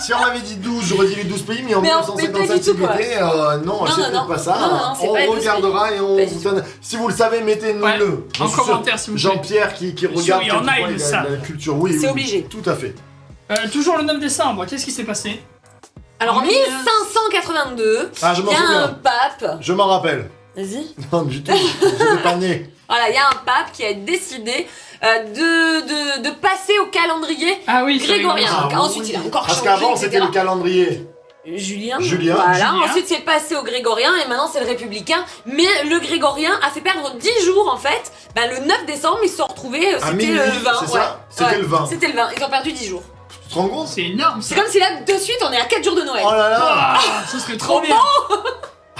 Speaker 5: Si on m'avait dit 12, j'aurais dit les 12 pays, mais en
Speaker 6: Mais pas
Speaker 5: 1955
Speaker 6: du tout, quoi.
Speaker 5: c'était... non, c'est
Speaker 6: non,
Speaker 5: peut-être pas ça.
Speaker 6: non, non, c'est
Speaker 5: On
Speaker 6: pas les 12
Speaker 5: regardera et on
Speaker 6: Pas du
Speaker 5: vous donne... Si vous le savez, mettez-nous-le.
Speaker 3: Ouais,
Speaker 5: Je
Speaker 3: en
Speaker 5: suis sûr.
Speaker 3: commentaire, s'il vous plaît.
Speaker 5: Jean-Pierre qui
Speaker 3: sûr,
Speaker 5: regarde
Speaker 3: il y en a,
Speaker 5: quelquefois,
Speaker 3: ils le
Speaker 5: il a
Speaker 3: savent.
Speaker 5: la culture, oui.
Speaker 6: C'est
Speaker 5: oui,
Speaker 6: obligé.
Speaker 5: Tout à fait.
Speaker 3: Toujours le 9 décembre, qu'est-ce qui s'est passé?
Speaker 6: Alors en
Speaker 3: En
Speaker 6: 1582,
Speaker 5: Ah, je m'en
Speaker 6: il y a un
Speaker 5: souviens.
Speaker 6: pape.
Speaker 5: Je m'en rappelle.
Speaker 6: Vas-y.
Speaker 5: Non, du tout. Je n'étais pas né.
Speaker 6: Voilà, il y a un pape qui a décidé de passer au calendrier
Speaker 3: Ah oui,
Speaker 6: grégorien.
Speaker 5: Ah
Speaker 6: Donc,
Speaker 5: oui.
Speaker 6: ensuite, il a encore
Speaker 5: Parce
Speaker 6: changé,
Speaker 5: qu'avant,
Speaker 6: etc.
Speaker 5: c'était le calendrier.
Speaker 6: Julien.
Speaker 5: Julien.
Speaker 6: Voilà,
Speaker 3: Julien.
Speaker 6: ensuite c'est passé au grégorien et maintenant c'est le républicain. Mais le grégorien a fait perdre 10 jours en fait. Le 9 décembre, ils se sont retrouvés,
Speaker 5: À
Speaker 6: c'était
Speaker 5: minuit,
Speaker 6: le 20.
Speaker 5: c'est ça C'était le 20.
Speaker 6: C'était le 20, ils ont perdu 10 jours.
Speaker 5: Tu te rends compte?
Speaker 3: C'est énorme ça.
Speaker 6: C'est comme si là, de suite, on est à 4 jours de Noël.
Speaker 5: Oh là là.
Speaker 3: Ah, ça serait trop bien.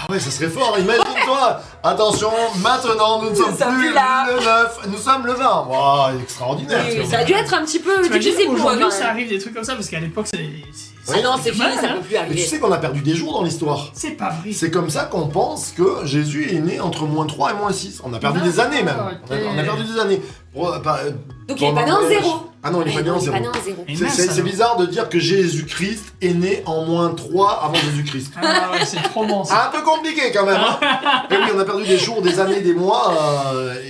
Speaker 5: Ah ouais, ça serait fort, imagine-toi. Attention, maintenant, nous ne sommes
Speaker 6: sommes
Speaker 5: plus
Speaker 6: plus là.
Speaker 5: le 9, nous sommes le 20. Waouh, extraordinaire.
Speaker 6: Oui,
Speaker 5: tu vois.
Speaker 6: ça a dû être un petit peu
Speaker 3: T'imagines,
Speaker 6: difficile pour eux.
Speaker 3: aujourd'hui,
Speaker 6: quand
Speaker 3: ça
Speaker 6: même.
Speaker 3: arrive des trucs comme ça parce qu'à l'époque, c'est.
Speaker 6: Ah non, c'est fini,
Speaker 3: mal,
Speaker 6: ça
Speaker 3: hein.
Speaker 6: peut plus
Speaker 5: Mais
Speaker 6: arriver.
Speaker 5: tu sais qu'on a perdu des jours dans l'histoire.
Speaker 3: C'est pas vrai.
Speaker 5: C'est comme ça qu'on pense que Jésus est né entre -3 et -6. On a perdu
Speaker 3: Ah,
Speaker 5: des années même.
Speaker 3: ok.
Speaker 5: On a perdu des années.
Speaker 6: Donc il est pas né en zéro.
Speaker 5: Ah non, il est pas né en
Speaker 6: Il est
Speaker 5: zéro.
Speaker 6: pas né en zéro.
Speaker 3: Et
Speaker 5: C'est-
Speaker 3: mince,
Speaker 5: C'est
Speaker 3: alors.
Speaker 5: bizarre de dire que Jésus-Christ est né en -3 avant Jésus-Christ.
Speaker 3: Ah ouais, c'est trop bon ça.
Speaker 5: Un peu compliqué quand même. Hein. Et oui, on a perdu des jours, des années, des mois,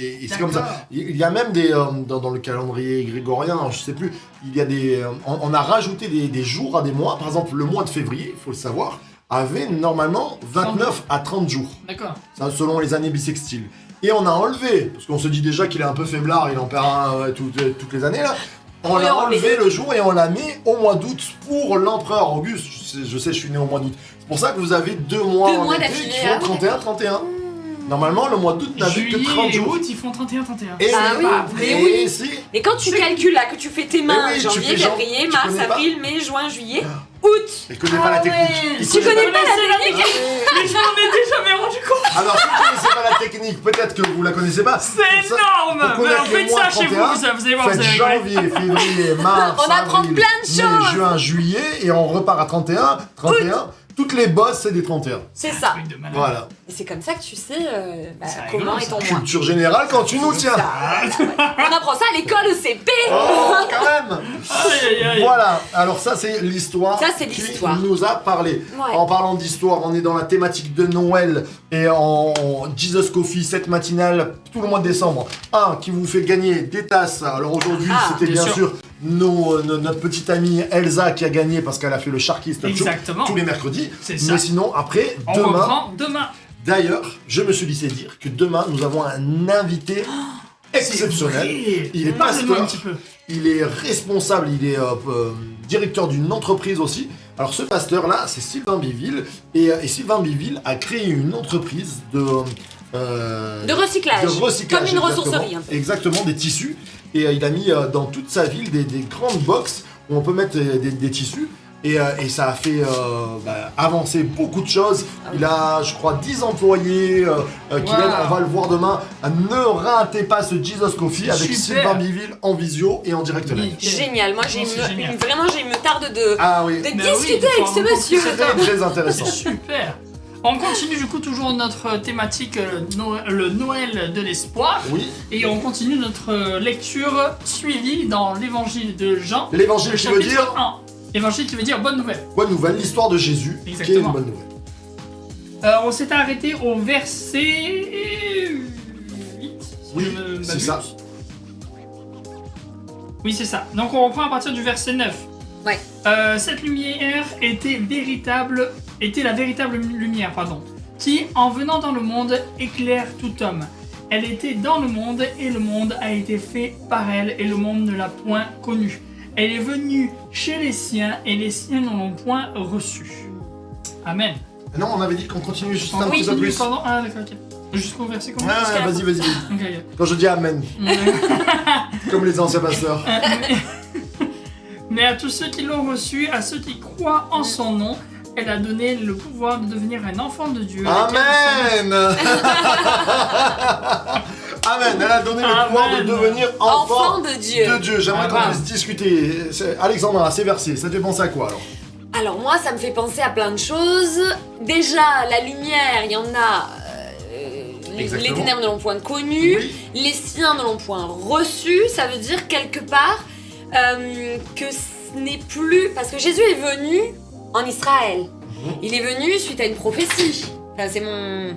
Speaker 5: et c'est comme
Speaker 3: D'accord.
Speaker 5: ça. Il y a même des dans le calendrier grégorien, je sais plus, il y a des, on a rajouté des jours à des mois. Par exemple, le mois de février, il faut le savoir, avait normalement 29 à 30 jours,
Speaker 3: D'accord.
Speaker 5: ça, selon les années bissextiles. Et on a enlevé, parce qu'on se dit déjà qu'il est un peu faiblard, il en perd un toutes les années là. On
Speaker 6: Oui,
Speaker 5: l'a
Speaker 6: on
Speaker 5: enlevé
Speaker 6: l'a-
Speaker 5: le jour et on l'a mis au mois d'août pour l'empereur Auguste. Je sais, je suis né au mois d'août. C'est pour ça que vous avez 2 mois
Speaker 6: 2
Speaker 5: en
Speaker 6: mois
Speaker 5: été
Speaker 6: d'affilée,
Speaker 5: qui
Speaker 6: ah
Speaker 5: font
Speaker 6: oui,
Speaker 5: 31-31. Normalement, le mois d'août n'avait que 30
Speaker 3: Juillet et
Speaker 5: jours.
Speaker 3: août, ils font 31-31.
Speaker 5: Et
Speaker 6: Ah oui, mais oui.
Speaker 5: et si.
Speaker 6: Mais quand tu calcules là, que tu fais tes mains,
Speaker 5: oui, tu
Speaker 6: janvier,
Speaker 5: fais genre-
Speaker 6: février,
Speaker 5: tu
Speaker 6: mars,
Speaker 5: connais pas.
Speaker 6: avril, mai, juin, juillet, août.
Speaker 5: Il connaît pas la technique. Il
Speaker 6: Tu connais pas la technique?
Speaker 3: Mais je m'en étais jamais rendu compte.
Speaker 5: Alors, si vous connaissez pas la technique, peut-être que vous la connaissez pas.
Speaker 3: C'est
Speaker 5: Pour ça-
Speaker 3: énorme.
Speaker 5: pour connaître
Speaker 3: Mais
Speaker 5: les
Speaker 3: faites
Speaker 5: mois
Speaker 3: ça chez vous,
Speaker 5: 31,
Speaker 3: vous allez voir, vous
Speaker 5: faites
Speaker 3: allez rigoler.
Speaker 5: janvier, février, mars,
Speaker 6: On apprend
Speaker 5: avril,
Speaker 6: plein de
Speaker 5: mai,
Speaker 6: choses.
Speaker 5: juin, juillet, et on repart à 31, Toutes les bosses, c'est des 31.
Speaker 6: C'est ça.
Speaker 3: Truc de malade.
Speaker 5: Voilà.
Speaker 6: Et c'est comme ça que tu sais
Speaker 3: C'est
Speaker 6: comment
Speaker 3: rigolo,
Speaker 6: est ton
Speaker 3: ça.
Speaker 6: mois.
Speaker 5: Culture générale quand tu nous tiens.
Speaker 6: On apprend ça à l'école au CP.
Speaker 5: Oh, quand même.
Speaker 3: Aïe, aïe, aïe.
Speaker 5: Voilà, alors ça c'est l'histoire
Speaker 6: Ça, c'est
Speaker 5: qui
Speaker 6: l'histoire.
Speaker 5: nous a parlé.
Speaker 6: Ouais.
Speaker 5: En parlant d'histoire, on est dans la thématique de Noël et en Jesus Coffee, cette matinale, tout le mois de décembre. Un qui vous fait gagner des tasses. Alors aujourd'hui, c'était
Speaker 3: bien
Speaker 5: bien
Speaker 3: sûr.
Speaker 5: sûr notre petite amie Elsa qui a gagné parce qu'elle a fait le Sharky Statue
Speaker 3: Exactement.
Speaker 5: tous les mercredis.
Speaker 3: C'est ça.
Speaker 5: Mais sinon, après,
Speaker 3: On
Speaker 5: demain,
Speaker 3: reprend demain.
Speaker 5: d'ailleurs, je me suis laissé dire que demain, nous avons un invité exceptionnel.
Speaker 3: C'est
Speaker 5: Il est
Speaker 3: vrai. Parle-moi un
Speaker 5: pasteur.
Speaker 3: petit peu.
Speaker 5: Il est responsable, il est directeur d'une entreprise aussi. Alors ce pasteur-là, c'est Sylvain Biville. Et Sylvain Biville a créé une entreprise de
Speaker 6: recyclage. Comme une
Speaker 5: exactement.
Speaker 6: ressourcerie. Un peu.
Speaker 5: Exactement, des tissus. Et il a mis dans toute sa ville des grandes boxes où on peut mettre des tissus. Et ça a fait avancer beaucoup de choses. Il a, je crois, 10 employés qui
Speaker 3: Wow.
Speaker 5: l'aident. On va le voir demain. Ne ratez pas ce Jesus Coffee avec
Speaker 3: Super.
Speaker 5: Sylvain Biville en visio et en direct live.
Speaker 3: Nickel.
Speaker 6: Génial. Moi,
Speaker 3: Oh, c'est génial.
Speaker 6: vraiment, j'ai me tarde de
Speaker 5: Ah oui,
Speaker 6: de
Speaker 3: Mais
Speaker 6: discuter
Speaker 3: oui,
Speaker 6: avec
Speaker 3: faut
Speaker 6: ce
Speaker 3: encore
Speaker 6: monsieur.
Speaker 3: plus
Speaker 5: très très intéressant.
Speaker 3: Super. On continue du coup toujours notre thématique le Noël de l'espoir.
Speaker 5: Oui,
Speaker 3: Et on continue notre lecture suivie dans l'évangile de Jean.
Speaker 5: l'évangile qui veut
Speaker 3: chapitre
Speaker 5: dire
Speaker 3: 1. Évangile qui veut dire bonne nouvelle.
Speaker 5: bonne nouvelle, l'histoire de Jésus, qui est
Speaker 3: Exactement.
Speaker 5: une bonne nouvelle.
Speaker 3: On s'est arrêté au verset 8. si
Speaker 5: Oui,
Speaker 3: je me
Speaker 5: c'est
Speaker 3: m'abuse.
Speaker 5: ça.
Speaker 3: Oui, c'est ça. Donc on reprend à partir du verset 9.
Speaker 6: Ouais.
Speaker 3: Cette lumière était la véritable lumière, qui, en venant dans le monde, éclaire tout homme. Elle était dans le monde, et le monde a été fait par elle, et le monde ne l'a point connue. Elle est venue chez les siens, et les siens ne l'ont point reçue. Amen.
Speaker 5: Non, on avait dit qu'on continue juste un
Speaker 3: On
Speaker 5: petit peu
Speaker 3: continue,
Speaker 5: plus.
Speaker 3: pardon. Ah, d'accord, ok. Jusqu'au verset combien
Speaker 5: Ah, vas-y, vas-y.
Speaker 3: Ok, ok.
Speaker 5: Quand je dis Amen, comme les anciens pasteurs.
Speaker 3: Mais à tous ceux qui l'ont reçu, à ceux qui croient en son nom, elle a donné le pouvoir de devenir un enfant de Dieu.
Speaker 5: Amen. Amen. Elle a donné le pouvoir de
Speaker 3: Amen.
Speaker 5: devenir
Speaker 6: Enfant
Speaker 5: enfant
Speaker 6: de Dieu.
Speaker 5: de Dieu. J'aimerais qu'on
Speaker 3: Amen.
Speaker 5: puisse discuter. Alexandra, ces versets, ça te fait penser à quoi alors?
Speaker 6: Alors moi, ça me fait penser à plein de choses. Déjà, la lumière, il y en a. Les
Speaker 5: Exactement.
Speaker 6: ténèbres ne l'ont point connue,
Speaker 5: Oui.
Speaker 6: les siens ne l'ont point reçu. Ça veut dire quelque part que ce n'est plus parce que Jésus est venu en Israël. Il est venu suite à une prophétie. Enfin,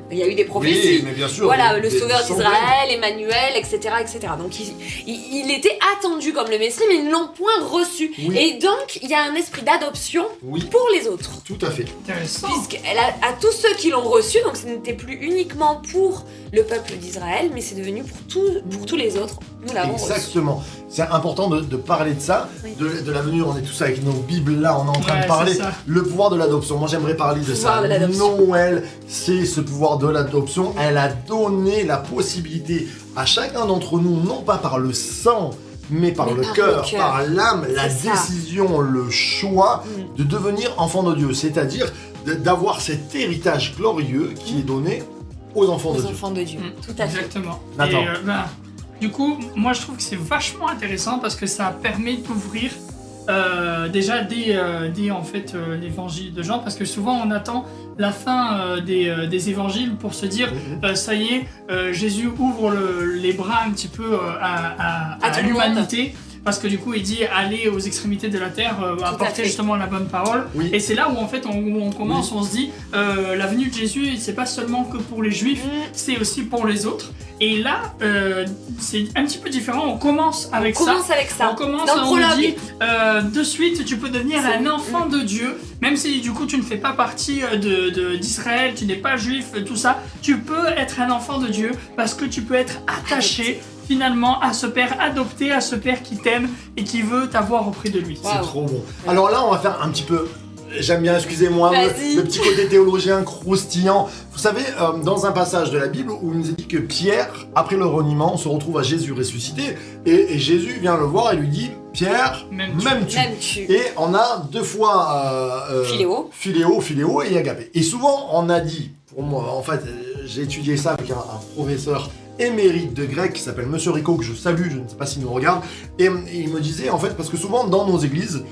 Speaker 6: il y a eu des prophéties.
Speaker 5: Oui, mais bien sûr.
Speaker 6: Voilà,
Speaker 5: des-
Speaker 6: le
Speaker 5: des
Speaker 6: sauveur
Speaker 5: centaines.
Speaker 6: d'Israël, Emmanuel, etc., etc. Donc il était attendu comme le Messie, mais ils ne l'ont point reçu.
Speaker 5: Oui.
Speaker 6: Et donc il y a un esprit d'adoption
Speaker 5: Oui,
Speaker 6: pour les autres.
Speaker 5: tout à fait.
Speaker 3: Intéressant.
Speaker 6: Puisqu'elle a à tous ceux qui l'ont reçu, donc ce n'était plus uniquement pour le peuple d'Israël, mais c'est devenu pour tous les autres. Nous l'avons reçu.
Speaker 5: Exactement. C'est important de parler de ça,
Speaker 6: Oui.
Speaker 5: de la venue. On est tous avec nos Bibles là, on est en train
Speaker 3: Ouais,
Speaker 5: de parler.
Speaker 3: c'est ça.
Speaker 5: Le pouvoir de l'adoption. Moi, j'aimerais parler de
Speaker 6: Pouvoir
Speaker 5: ça.
Speaker 6: de l'adoption.
Speaker 5: Noël, c'est ce pouvoir de l'adoption. Elle a donné la possibilité à chacun d'entre nous, non pas par le sang, mais par le cœur, par l'âme, la
Speaker 6: C'est ça.
Speaker 5: décision, le choix de devenir enfant de Dieu. C'est-à-dire d'avoir cet héritage glorieux qui est donné aux enfants de
Speaker 6: Aux
Speaker 5: Dieu.
Speaker 6: enfants de Dieu.
Speaker 3: Mm.
Speaker 6: Tout à fait.
Speaker 3: Exactement.
Speaker 5: Nathan.
Speaker 3: Du coup, moi je trouve que c'est vachement intéressant parce que ça permet d'ouvrir déjà dès en fait l'évangile de Jean, parce que souvent on attend la fin des évangiles pour se dire ça y est, Jésus ouvre les bras un petit peu à
Speaker 6: tout le
Speaker 3: l'humanité. Parce que du coup, il dit allez aux extrémités de la terre,
Speaker 6: à
Speaker 3: apporter
Speaker 6: fait.
Speaker 3: justement la bonne parole.
Speaker 5: Oui.
Speaker 3: Et c'est là où en fait on commence, on se dit la venue de Jésus, c'est pas seulement que pour les Juifs, c'est aussi pour les autres. Et là, c'est un petit peu différent. On commence avec
Speaker 6: On
Speaker 3: ça.
Speaker 6: commence avec ça.
Speaker 3: On commence,
Speaker 6: Dans le
Speaker 3: on nous
Speaker 6: prologue.
Speaker 3: dit de suite, tu peux devenir un enfant de Dieu, même si du coup tu ne fais pas partie d'Israël, tu n'es pas juif, tout ça. Tu peux être un enfant de Dieu parce que tu peux être attaché finalement à ce père adopté, à ce père qui t'aime et qui veut t'avoir auprès de lui.
Speaker 5: C'est
Speaker 6: Wow.
Speaker 5: trop bon. Alors là, on va faire un petit peu. J'aime bien, excusez-moi,
Speaker 6: Vas-y.
Speaker 5: le petit côté théologien croustillant. Vous savez, dans un passage de la Bible où il nous est dit que Pierre, après le reniement, se retrouve à Jésus ressuscité, et Jésus vient le voir et lui dit Pierre,
Speaker 3: M'aimes-tu
Speaker 5: m'aimes-tu
Speaker 6: M'aimes-tu.
Speaker 5: Et on a deux fois Philéo et Agapé. Et souvent, on a dit, pour moi, en fait, j'ai étudié ça avec un professeur émérite de grec qui s'appelle Monsieur Rico, que je salue, je ne sais pas s'il nous regarde, et il me disait en fait, parce que souvent dans nos églises,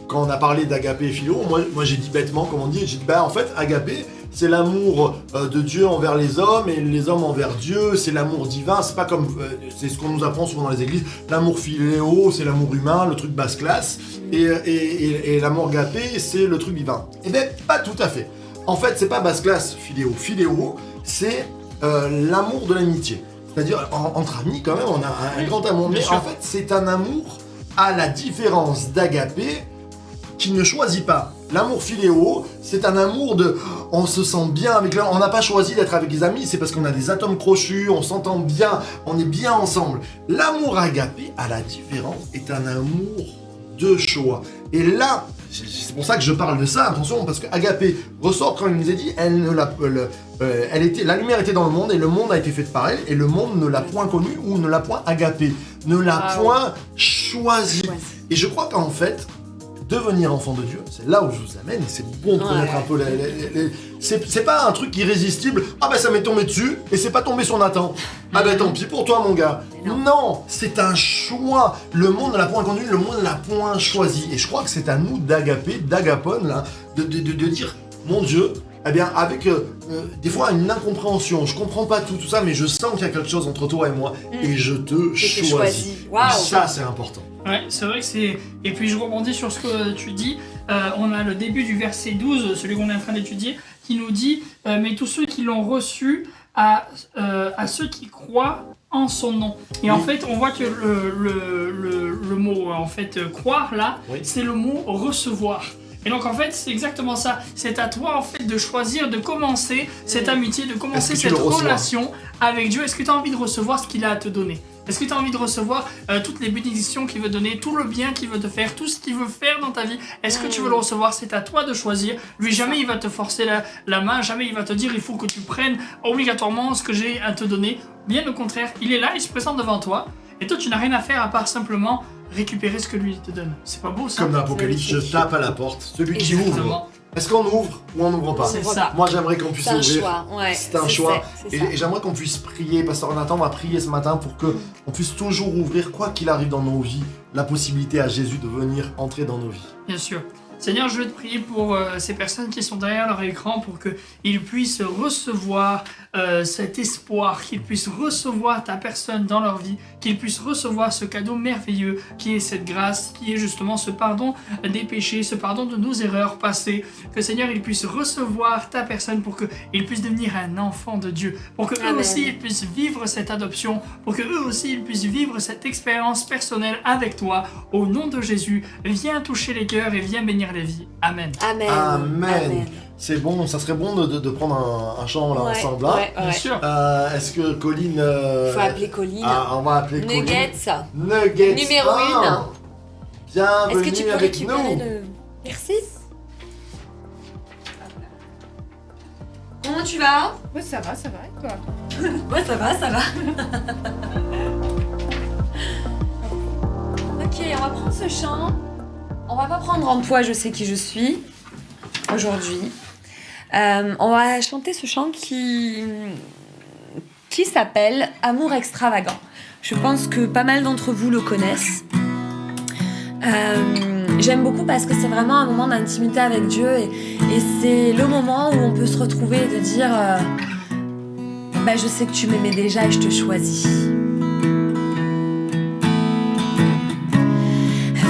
Speaker 5: quand on a parlé d'agapé et philo, moi j'ai dit bêtement, comme on dit, j'ai dit en fait agapé c'est l'amour de Dieu envers les hommes et les hommes envers Dieu, c'est l'amour divin, c'est pas comme, c'est ce qu'on nous apprend souvent dans les églises, l'amour philéo, c'est l'amour humain, le truc basse classe, et l'amour agapé, c'est le truc divin. Eh bien, pas tout à fait. En fait, c'est pas basse classe, philéo. Philéo, c'est l'amour de l'amitié. C'est-à-dire, entre amis, quand même, on a un grand amour. Mais en fait, c'est un amour, à la différence d'agapé, qui ne choisit pas. L'amour philéo, c'est un amour de... On se sent bien avec l'un. On n'a pas choisi d'être avec les amis, c'est parce qu'on a des atomes crochus, on s'entend bien, on est bien ensemble. L'amour agapé, à la différence, est un amour de choix. Et là, c'est pour ça que je parle de ça, attention, parce que agapé ressort quand il nous a dit, la lumière était dans le monde et le monde a été fait par elle et le monde ne l'a point connue ou ne l'a point agapé, ne l'a point choisi. Et je crois qu'en fait, devenir enfant de Dieu, c'est là où je vous amène, et c'est bon de connaître un peu c'est pas un truc irrésistible, ah ben ça m'est tombé dessus, et c'est pas tombé sur Nathan. Ah ben tant pis pour toi mon gars. Non, c'est un choix. Le monde ne l'a point connu, le monde ne l'a point choisi. Et je crois que c'est à nous d'agaper, d'agapone, là, de dire, mon Dieu, eh bien avec des fois une incompréhension, je comprends pas tout ça, mais je sens qu'il y a quelque chose entre toi et moi, et je te choisis.
Speaker 6: Wow.
Speaker 5: Ça c'est important.
Speaker 3: Ouais, c'est vrai que c'est... Et puis je rebondis sur ce que tu dis. On a le début du verset 12, celui qu'on est en train d'étudier, qui nous dit « Mais tous ceux qui l'ont reçu, à ceux qui croient en son nom. » Et en fait, on voit que le mot en fait, croire, là, c'est le mot recevoir. Et donc en fait, c'est exactement ça. C'est à toi en fait de choisir, de commencer cette amitié, de commencer cette relation avec Dieu. Est-ce que tu as envie de recevoir ce qu'il a à te donner ? Est-ce que tu as envie de recevoir toutes les bénédictions qu'il veut donner, tout le bien qu'il veut te faire, tout ce qu'il veut faire dans ta vie? Est-ce que tu veux le recevoir? C'est à toi de choisir. Lui, jamais il va te forcer la main, jamais il va te dire il faut que tu prennes obligatoirement ce que j'ai à te donner. Bien au contraire, il est là, il se présente devant toi. Et toi, tu n'as rien à faire à part simplement récupérer ce que lui te donne. C'est pas beau ça?
Speaker 5: Comme dans l'Apocalypse, je tape à la porte. Celui qui ouvre. Est-ce qu'on ouvre ou on n'ouvre pas?
Speaker 6: C'est ça.
Speaker 5: Moi j'aimerais qu'on puisse ouvrir.
Speaker 6: C'est un choix, ouais.
Speaker 5: C'est un choix. Et j'aimerais qu'on puisse prier. Pasteur Nathan va prier ce matin pour qu'on puisse toujours ouvrir, quoi qu'il arrive dans nos vies, la possibilité à Jésus de venir entrer dans nos vies.
Speaker 3: Bien sûr. Seigneur, je veux te prier pour ces personnes qui sont derrière leur écran pour qu'ils puissent recevoir cet espoir, qu'ils puissent recevoir ta personne dans leur vie, qu'ils puissent recevoir ce cadeau merveilleux qui est cette grâce, qui est justement ce pardon des péchés, ce pardon de nos erreurs passées. Que Seigneur, ils puissent recevoir ta personne pour qu'ils puissent devenir un enfant de Dieu, pour que eux aussi ils puissent vivre cette adoption, pour que eux aussi ils puissent vivre cette expérience personnelle avec toi. Au nom de Jésus, viens toucher les cœurs et viens bénir les vies. Amen.
Speaker 6: Amen.
Speaker 5: Amen. C'est bon, ça serait bon de prendre un chant là ensemble. Là.
Speaker 6: Ouais.
Speaker 3: Bien sûr.
Speaker 5: Est-ce que Colline...
Speaker 6: Faut appeler Colline.
Speaker 5: On va appeler Colline.
Speaker 6: Nuggets. Numéro 1.
Speaker 5: Bienvenue
Speaker 6: Est-ce que tu peux
Speaker 5: avec
Speaker 6: récupérer
Speaker 5: nous.
Speaker 6: Merci. Comment tu vas?
Speaker 7: Ouais, ça va, et toi?
Speaker 6: Ouais, ça va. Ok, on va prendre ce chant. On va pas prendre en poids Je sais qui je suis aujourd'hui. On va chanter ce chant qui s'appelle Amour extravagant. Je pense que pas mal d'entre vous le connaissent. J'aime beaucoup parce que c'est vraiment un moment d'intimité avec Dieu et c'est le moment où on peut se retrouver et de dire je sais que tu m'aimais déjà et je te choisis.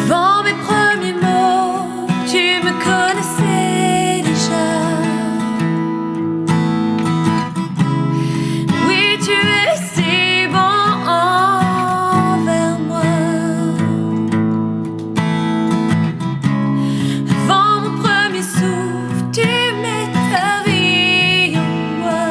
Speaker 6: Avant mes premiers mots, tu me connaissais déjà. Oui, tu es si bon envers moi. Avant mon premier souffle, tu mets ta vie en moi.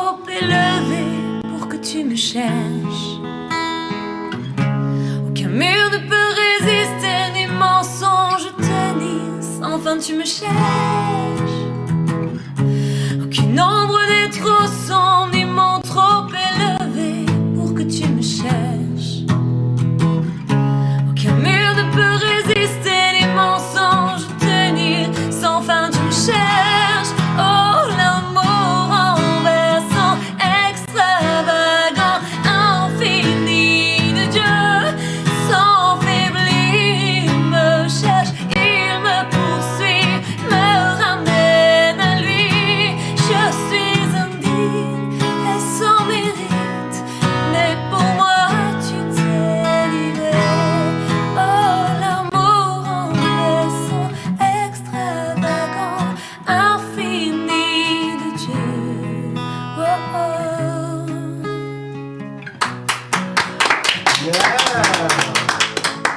Speaker 6: trop élevé pour que tu me cherches. Aucun mur ne peut résister, ni mensonge tenir, sans fin tu me cherches. Aucune ombre n'est trop sombre, ni mon trop élevé pour que tu me cherches. Aucun mur ne peut résister, ni mensonge tenir, sans fin tu me cherches. Oh, l'amour renversant, extravagant, infini de Dieu, sans faiblir, me cherche, il me poursuit, me ramène à lui. Je suis indigne et sans mérite, mais pour moi tu t'es livré. Oh, l'amour renversant, extravagant, infini de Dieu. Oh, oh.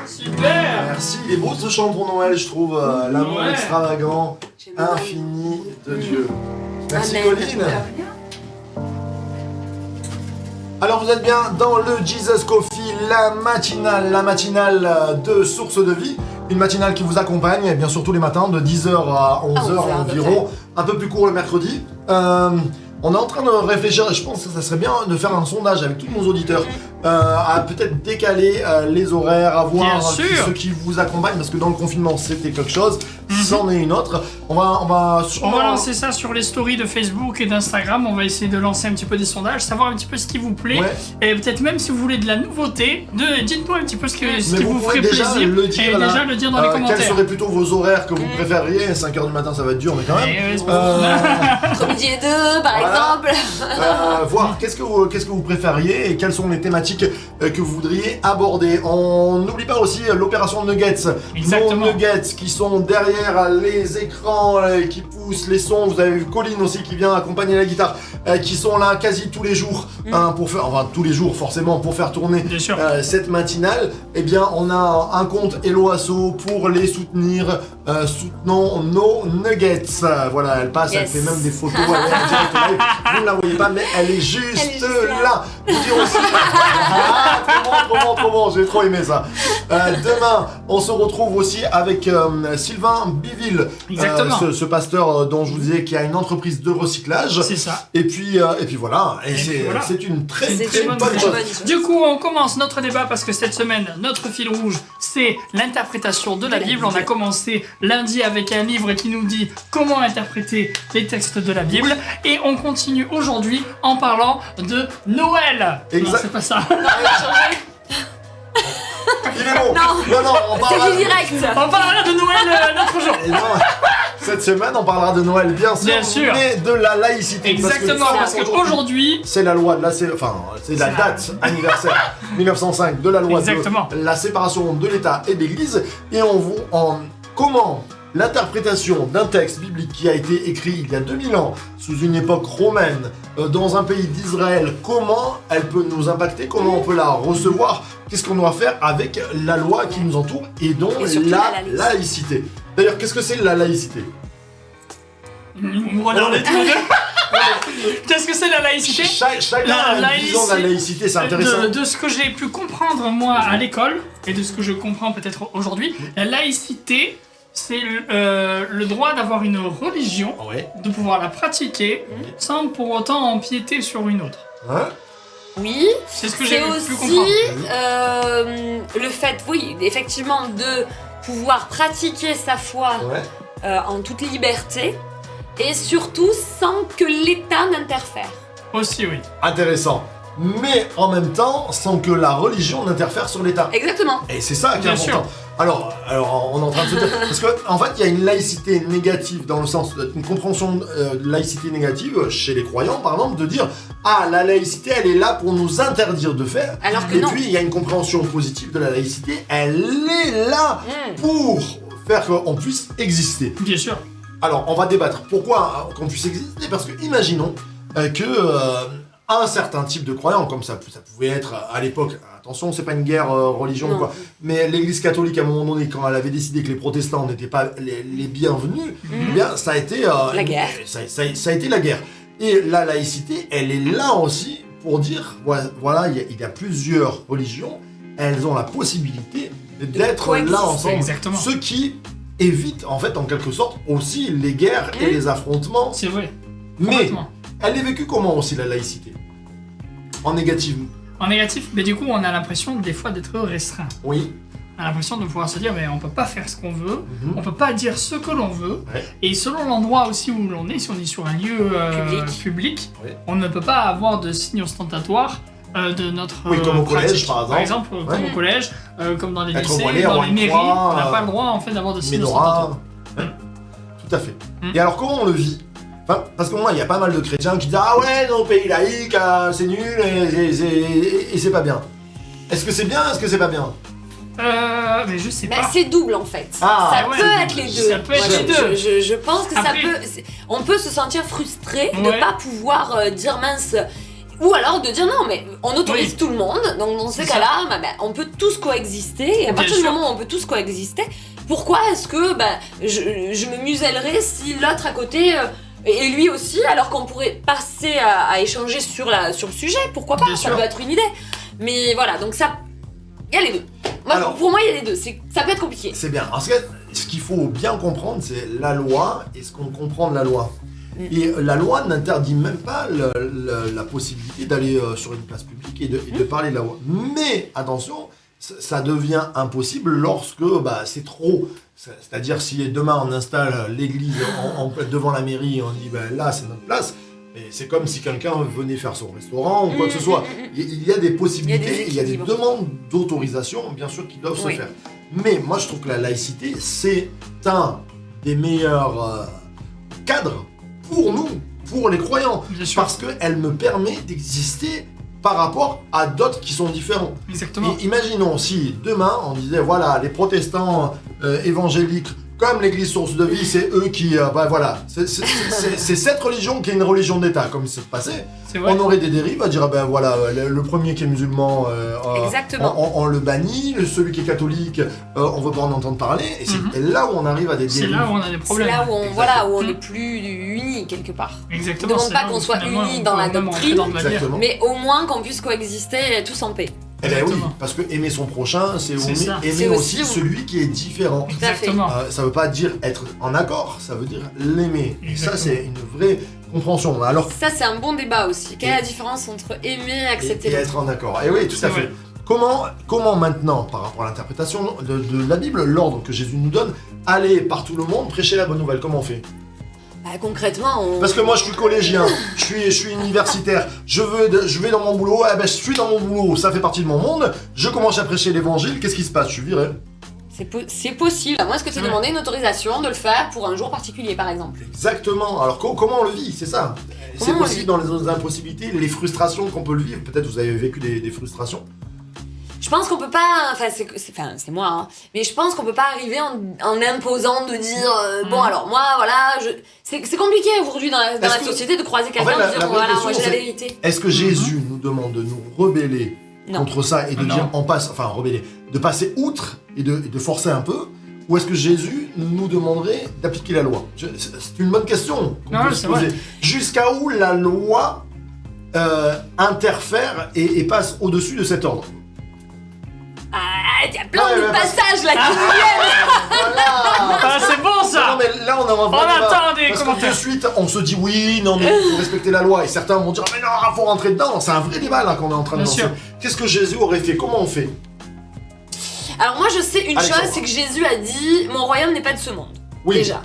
Speaker 3: Super.
Speaker 5: Merci, il est beau ce chant pour Noël, je trouve. L'amour
Speaker 3: Ouais.
Speaker 5: extravagant,
Speaker 6: J'aime bien.
Speaker 5: infini de Dieu. Merci
Speaker 6: Amen.
Speaker 5: Colline. Alors vous êtes bien dans le Jesus Coffee, la matinale de Source de Vie. Une matinale qui vous accompagne, eh bien sûr tous les matins, de 10h à 11h
Speaker 6: 11h à peu
Speaker 5: environ. Un peu plus court le mercredi. On est en train de réfléchir, et je pense que ça serait bien de faire un sondage avec tous nos auditeurs, à peut-être décaler les horaires, à voir
Speaker 3: Bien sûr.
Speaker 5: ceux qui vous accompagnent, parce que dans le confinement c'était quelque chose, c'en est une autre. On va
Speaker 3: lancer ça sur les stories de Facebook et d'Instagram. On va essayer de lancer un petit peu des sondages, savoir un petit peu ce qui vous plaît.
Speaker 5: Ouais.
Speaker 3: Et peut-être même si vous voulez de la nouveauté, dites-nous un petit peu ce qui
Speaker 5: Mais
Speaker 3: vous
Speaker 5: pouvez
Speaker 3: ferait
Speaker 5: déjà
Speaker 3: plaisir.
Speaker 5: le dire,
Speaker 3: et
Speaker 5: là.
Speaker 3: déjà le dire dans les
Speaker 5: Quels
Speaker 3: commentaires.
Speaker 5: seraient plutôt vos horaires que vous préfériez? 5h du matin ça va être dur mais quand même.
Speaker 3: Et, c'est
Speaker 6: Entre midi et deux, par
Speaker 5: Voilà.
Speaker 6: exemple.
Speaker 5: Voir qu'est-ce que vous préfériez et quelles sont les thématiques que vous voudriez aborder. On n'oublie pas aussi l'opération Nuggets.
Speaker 3: Exactement.
Speaker 5: Nos Nuggets qui sont derrière les écrans, qui poussent les sons. Vous avez vu Colline aussi qui vient accompagner la guitare, qui sont là quasi tous les jours, pour faire, enfin tous les jours forcément, pour faire tourner
Speaker 3: Bien sûr.
Speaker 5: cette matinale. Eh bien on a un compte Hello Asso pour les soutenir. Soutenons nos Nuggets. Voilà, elle passe, elle
Speaker 6: Yes.
Speaker 5: fait même des photos. Elle est en direct live. Vous ne la voyez pas, mais elle est juste là. Vous dire aussi. Ah, trop bon, j'ai trop aimé ça. Demain, on se retrouve aussi avec Sylvain Biville,
Speaker 3: Exactement.
Speaker 5: ce pasteur dont je vous disais qui a une entreprise de recyclage.
Speaker 3: C'est ça.
Speaker 5: Et puis voilà. Et
Speaker 3: puis voilà.
Speaker 5: c'est une très
Speaker 6: C'est
Speaker 5: très
Speaker 6: une
Speaker 5: bonne
Speaker 6: très
Speaker 5: chose.
Speaker 6: bonne chose.
Speaker 3: Du coup, on commence notre débat parce que cette semaine, notre fil rouge, c'est l'interprétation de la Bible. On a commencé lundi avec un livre qui nous dit comment interpréter les textes de la Bible. Et on continue aujourd'hui en parlant de Noël. Non,
Speaker 5: Exact.
Speaker 3: c'est pas ça.
Speaker 5: Il est bon. Non, on
Speaker 6: C'est
Speaker 5: parlera.
Speaker 6: du direct.
Speaker 3: On parlera de Noël l'autre jour.
Speaker 5: Et non, cette semaine, on parlera de Noël, bien sûr, mais de la laïcité.
Speaker 3: Exactement, parce qu'aujourd'hui,
Speaker 5: c'est la loi de la, c'est la date anniversaire 1905 de la loi
Speaker 3: Exactement.
Speaker 5: de la séparation de l'État et de l'Église, et comment l'interprétation d'un texte biblique qui a été écrit il y a 2000 ans sous une époque romaine dans un pays d'Israël, comment elle peut nous impacter, comment on peut la recevoir, qu'est-ce qu'on doit faire avec la loi qui nous entoure et donc
Speaker 6: Et surtout
Speaker 5: la
Speaker 6: la
Speaker 5: laïcité. D'ailleurs, qu'est-ce que c'est la laïcité?
Speaker 3: vous regardez tous les deux. Qu'est-ce que c'est la laïcité?
Speaker 5: Chacun a une vision de la laïcité, c'est intéressant.
Speaker 3: De ce que j'ai pu comprendre moi à l'école et de ce que je comprends peut-être aujourd'hui, la laïcité, c'est le droit d'avoir une religion,
Speaker 5: Ouais.
Speaker 3: de pouvoir la pratiquer sans pour autant empiéter sur une autre.
Speaker 5: Hein?
Speaker 6: Oui.
Speaker 3: C'est ce que j'ai
Speaker 6: C'est
Speaker 3: pu
Speaker 6: aussi
Speaker 3: comprendre.
Speaker 6: le fait, oui, effectivement, de pouvoir pratiquer sa foi
Speaker 5: Ouais.
Speaker 6: en toute liberté et surtout sans que l'État n'interfère.
Speaker 3: Aussi, oui.
Speaker 5: Intéressant. Mais en même temps, sans que la religion n'interfère sur l'État.
Speaker 6: Exactement.
Speaker 5: Et c'est ça qui est
Speaker 3: Bien sûr.
Speaker 5: important. Alors, on est en train de se dire... Parce qu'en fait, il y a une laïcité négative dans le sens... Une compréhension de laïcité négative chez les croyants, par exemple, de dire « Ah, la laïcité, elle est là pour nous interdire de faire. »
Speaker 6: Alors que
Speaker 5: Et
Speaker 6: non.
Speaker 5: puis, il y a une compréhension positive de la laïcité. Elle est là pour faire qu'on puisse exister.
Speaker 3: Bien sûr.
Speaker 5: Alors, on va débattre. Pourquoi qu'on puisse exister? Parce que, imaginons un certain type de croyants, comme ça pouvait être à l'époque, attention, c'est pas une guerre religion ou
Speaker 6: Non.
Speaker 5: quoi, mais l'Église catholique, à un moment donné, quand elle avait décidé que les protestants n'étaient pas les bienvenus, eh bien, ça a été...
Speaker 6: La guerre.
Speaker 5: Ça a été la guerre. Et la laïcité, elle est là aussi pour dire, voilà, il y a plusieurs religions, elles ont la possibilité d'être
Speaker 6: coexister,
Speaker 5: là ensemble.
Speaker 3: exactement.
Speaker 5: Ce qui évite, en fait, en quelque sorte, aussi les guerres et les affrontements.
Speaker 3: C'est vrai.
Speaker 5: Mais
Speaker 3: Complètement.
Speaker 5: elle est vécue comment aussi, la laïcité? En négatif?
Speaker 3: En négatif, mais du coup, on a l'impression des fois d'être restreint.
Speaker 5: Oui.
Speaker 3: On a l'impression de pouvoir se dire, mais on peut pas faire ce qu'on veut,
Speaker 5: Mhm.
Speaker 3: on peut pas dire ce que l'on veut,
Speaker 5: Ouais.
Speaker 3: et selon l'endroit aussi où l'on est, si on est sur un lieu public,
Speaker 5: Ouais.
Speaker 3: on ne peut pas avoir de signes ostentatoires de notre
Speaker 5: Oui, comme au collège,
Speaker 3: pratique.
Speaker 5: par exemple.
Speaker 3: Comme au collège, comme dans les
Speaker 5: Être
Speaker 3: lycées,
Speaker 5: voilé,
Speaker 3: dans
Speaker 5: avoir
Speaker 3: les
Speaker 5: une
Speaker 3: mairies,
Speaker 5: croix,
Speaker 3: on n'a pas le droit en fait d'avoir de signes
Speaker 5: Ménorah.
Speaker 3: ostentatoires.
Speaker 5: Tout à fait.
Speaker 3: Mm.
Speaker 5: Et alors, comment on le vit? Enfin, parce que moi, il y a pas mal de chrétiens qui disent « Ah ouais, non, pays laïque, c'est nul et c'est pas bien ». Est-ce que c'est bien? Est-ce que c'est pas bien?
Speaker 3: Mais je sais
Speaker 6: Bah,
Speaker 3: pas.
Speaker 6: c'est double en fait.
Speaker 5: Ah,
Speaker 6: ça
Speaker 3: ouais,
Speaker 6: peut
Speaker 3: c'est
Speaker 6: être les
Speaker 3: double.
Speaker 6: deux.
Speaker 3: Ça peut être
Speaker 6: Moi,
Speaker 3: les deux.
Speaker 6: Je pense que ça
Speaker 3: Après-
Speaker 6: peut. On peut se sentir frustré de
Speaker 3: Ouais.
Speaker 6: pas pouvoir dire mince. Ou alors de dire non, mais on autorise
Speaker 3: Oui.
Speaker 6: tout le monde. Donc dans ces
Speaker 3: C'est
Speaker 6: cas-là, bah, on peut tous coexister. Et à
Speaker 3: Bien
Speaker 6: partir du
Speaker 3: sûr.
Speaker 6: moment où on peut tous coexister, pourquoi est-ce que je me musellerais si l'autre à côté et lui aussi, alors qu'on pourrait passer à échanger sur le sujet? Pourquoi pas?
Speaker 3: Bien
Speaker 6: Ça
Speaker 3: sûr.
Speaker 6: peut être une idée. Mais voilà, donc ça, il y a les deux. Moi,
Speaker 5: Alors-
Speaker 6: pour moi, il y a les deux. Ça peut être compliqué.
Speaker 5: C'est bien. Parce que ce qu'il faut bien comprendre, c'est la loi et ce qu'on comprend de la loi. Et la loi n'interdit même pas la possibilité d'aller sur une place publique et de parler de la loi. Mais attention, ça devient impossible lorsque c'est trop. C'est-à-dire si demain on installe l'église devant la mairie, on dit là c'est notre place. Mais c'est comme si quelqu'un venait faire son restaurant ou quoi que ce soit. Il y a des possibilités, il y a des
Speaker 6: équilibres.
Speaker 5: demandes d'autorisation, bien sûr, qui doivent se
Speaker 6: Oui.
Speaker 5: faire. Mais moi, je trouve que la laïcité, c'est un des meilleurs cadres pour nous, pour les croyants.
Speaker 3: Bien sûr.
Speaker 5: Parce qu'elle me permet d'exister par rapport à d'autres qui sont différents.
Speaker 3: Exactement.
Speaker 5: Et imaginons si demain, on disait, voilà, les protestants évangéliques, comme l'église source de vie, c'est eux qui... c'est cette religion qui est une religion d'État, comme c'est passé.
Speaker 3: C'est vrai.
Speaker 5: On aurait des dérives à dire, le premier qui est musulman,
Speaker 6: Exactement.
Speaker 5: on le bannit, celui qui est catholique, on veut pas en entendre parler. Et c'est
Speaker 3: Mhm.
Speaker 5: là où on arrive à des
Speaker 3: C'est
Speaker 5: dérives.
Speaker 3: là où on a des
Speaker 6: C'est
Speaker 3: problèmes.
Speaker 6: là où on,
Speaker 5: Exactement.
Speaker 6: est plus unis quelque part.
Speaker 3: Exactement.
Speaker 6: On demande
Speaker 3: c'est
Speaker 6: pas
Speaker 3: là
Speaker 6: qu'on
Speaker 3: où
Speaker 6: soit
Speaker 3: finalement,
Speaker 6: unis
Speaker 3: on
Speaker 6: dans
Speaker 3: peut
Speaker 6: la
Speaker 3: même rentrer
Speaker 6: doctrine,
Speaker 3: dans de la guerre.
Speaker 5: Exactement.
Speaker 6: Mais au moins qu'on puisse coexister tous en paix.
Speaker 5: Eh ben oui,
Speaker 3: Exactement.
Speaker 5: parce que aimer son prochain, c'est
Speaker 3: C'est ça.
Speaker 5: aimer
Speaker 6: C'est
Speaker 5: aussi
Speaker 6: aussi-
Speaker 5: celui qui est différent.
Speaker 6: Tout à fait.
Speaker 3: Exactement.
Speaker 5: Ça veut pas dire être en accord, ça veut dire l'aimer. Et ça,
Speaker 3: Exactement.
Speaker 5: c'est une vraie compréhension. Alors,
Speaker 6: Ça, c'est un bon débat aussi. Quelle est la différence entre aimer et accepter
Speaker 5: et
Speaker 6: l'autre?
Speaker 5: être en accord. Et oui, tout
Speaker 3: C'est
Speaker 5: à fait.
Speaker 3: vrai.
Speaker 5: Comment maintenant, par rapport à l'interprétation de la Bible, l'ordre que Jésus nous donne, aller par tout le monde, prêcher la bonne nouvelle, comment on fait?
Speaker 6: Bah, concrètement, on...
Speaker 5: Parce que moi, je suis collégien, je suis universitaire, je vais dans mon boulot, je suis dans mon boulot, ça fait partie de mon monde, je commence à prêcher l'évangile, qu'est-ce qui se passe? Je suis viré.
Speaker 6: c'est possible. À moins que tu aies
Speaker 3: Ouais.
Speaker 6: demandé une autorisation de le faire pour un jour particulier, par exemple.
Speaker 5: Exactement. Alors comment on le vit? C'est ça. C'est
Speaker 6: Comment on le
Speaker 5: possible
Speaker 6: vit
Speaker 5: dans les autres impossibilités, les frustrations qu'on peut le vivre. Peut-être vous avez vécu des frustrations.
Speaker 6: Je pense qu'on peut pas, c'est moi, hein, mais je pense qu'on peut pas arriver en imposant de dire bon alors moi voilà, c'est compliqué aujourd'hui dans la
Speaker 5: Est-ce que-
Speaker 6: société de croiser quelqu'un
Speaker 5: En fait,
Speaker 6: et de
Speaker 5: la
Speaker 6: dire
Speaker 5: vraie
Speaker 6: voilà moi
Speaker 5: question,
Speaker 6: j'ai la
Speaker 5: c'est-
Speaker 6: vérité.
Speaker 5: Est-ce que Jésus nous demande de nous rebeller
Speaker 6: Non.
Speaker 5: contre ça et de
Speaker 3: Non.
Speaker 5: dire de passer outre et de forcer un peu? Ou est-ce que Jésus nous demanderait d'appliquer la loi? C'est une bonne question qu'on
Speaker 3: Non,
Speaker 5: peut se
Speaker 3: c'est
Speaker 5: poser.
Speaker 3: vrai.
Speaker 5: Jusqu'à où la loi interfère et passe au-dessus de cet ordre?
Speaker 6: Ah, il y a plein
Speaker 5: Ouais,
Speaker 6: de
Speaker 5: ouais,
Speaker 6: passages là qui
Speaker 5: Voilà.
Speaker 3: Ah, c'est bon ça.
Speaker 5: Non mais là on a un vrai
Speaker 3: On
Speaker 5: débat.
Speaker 3: attend des
Speaker 5: Parce que
Speaker 3: commentaires.
Speaker 5: de suite on se dit oui, non mais il faut respecter la loi et certains vont dire mais non, faut rentrer dedans. C'est un vrai débat là qu'on est en train de
Speaker 3: Bien
Speaker 5: lancer.
Speaker 3: sûr.
Speaker 5: Qu'est-ce que Jésus aurait fait? Comment on fait?
Speaker 6: Alors moi je sais une
Speaker 5: Alexandre.
Speaker 6: chose, c'est que Jésus a dit mon royaume n'est pas de ce monde.
Speaker 5: Oui.
Speaker 6: Déjà.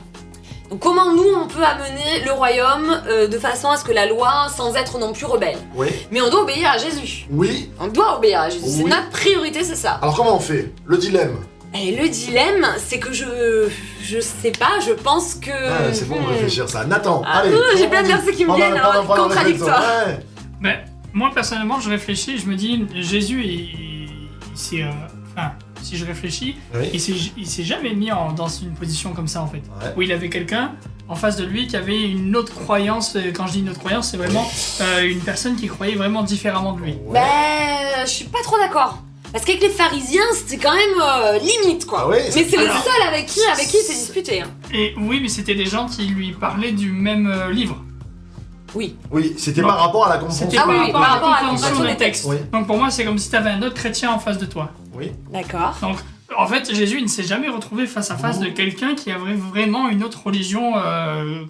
Speaker 6: Donc comment nous on peut amener le royaume de façon à ce que la loi, sans être non plus rebelle.
Speaker 5: Oui.
Speaker 6: Mais on doit obéir à Jésus.
Speaker 5: Oui.
Speaker 6: On doit obéir à Jésus. C'est
Speaker 5: Oui.
Speaker 6: notre priorité, c'est ça.
Speaker 5: Alors comment on fait? Le dilemme.
Speaker 6: Et le dilemme, c'est que je sais pas, je pense que...
Speaker 5: Ah, c'est bon de réfléchir ça. Nathan,
Speaker 6: Ah,
Speaker 5: allez.
Speaker 6: j'ai plein de versets qui me
Speaker 5: Pendant-
Speaker 6: viennent,
Speaker 5: pendant-
Speaker 6: hein,
Speaker 5: pendant la
Speaker 6: contradictoires.
Speaker 5: réflexion. Ouais.
Speaker 3: Mais moi personnellement, je réfléchis, je me dis, Jésus, il s'est, enfin, si je réfléchis,
Speaker 5: Oui.
Speaker 3: il s'est jamais mis dans une position comme ça en fait,
Speaker 5: Ouais.
Speaker 3: où il avait quelqu'un en face de lui qui avait une autre croyance. Quand je dis une autre croyance, c'est vraiment une personne qui croyait vraiment différemment de lui.
Speaker 5: Ouais.
Speaker 6: Ben, je suis pas trop d'accord. Parce qu'avec les pharisiens, c'était quand même limite, quoi.
Speaker 5: Ah ouais,
Speaker 6: Mais c'est le
Speaker 3: Alors-
Speaker 6: seul avec qui il s'est disputé. Hein.
Speaker 3: Et oui, mais c'était des gens qui lui parlaient du même livre.
Speaker 6: Oui.
Speaker 5: Oui, c'était
Speaker 3: Non.
Speaker 5: par rapport à la compréhension.
Speaker 3: C'était
Speaker 6: Ah oui,
Speaker 3: par rapport à la compréhension
Speaker 6: des
Speaker 3: des textes.
Speaker 5: Oui.
Speaker 3: Donc pour moi, c'est comme si tu avais un autre chrétien en face de toi.
Speaker 5: Oui.
Speaker 6: D'accord.
Speaker 3: Donc, en fait, Jésus il ne s'est jamais retrouvé face à face de quelqu'un qui avait vraiment une autre religion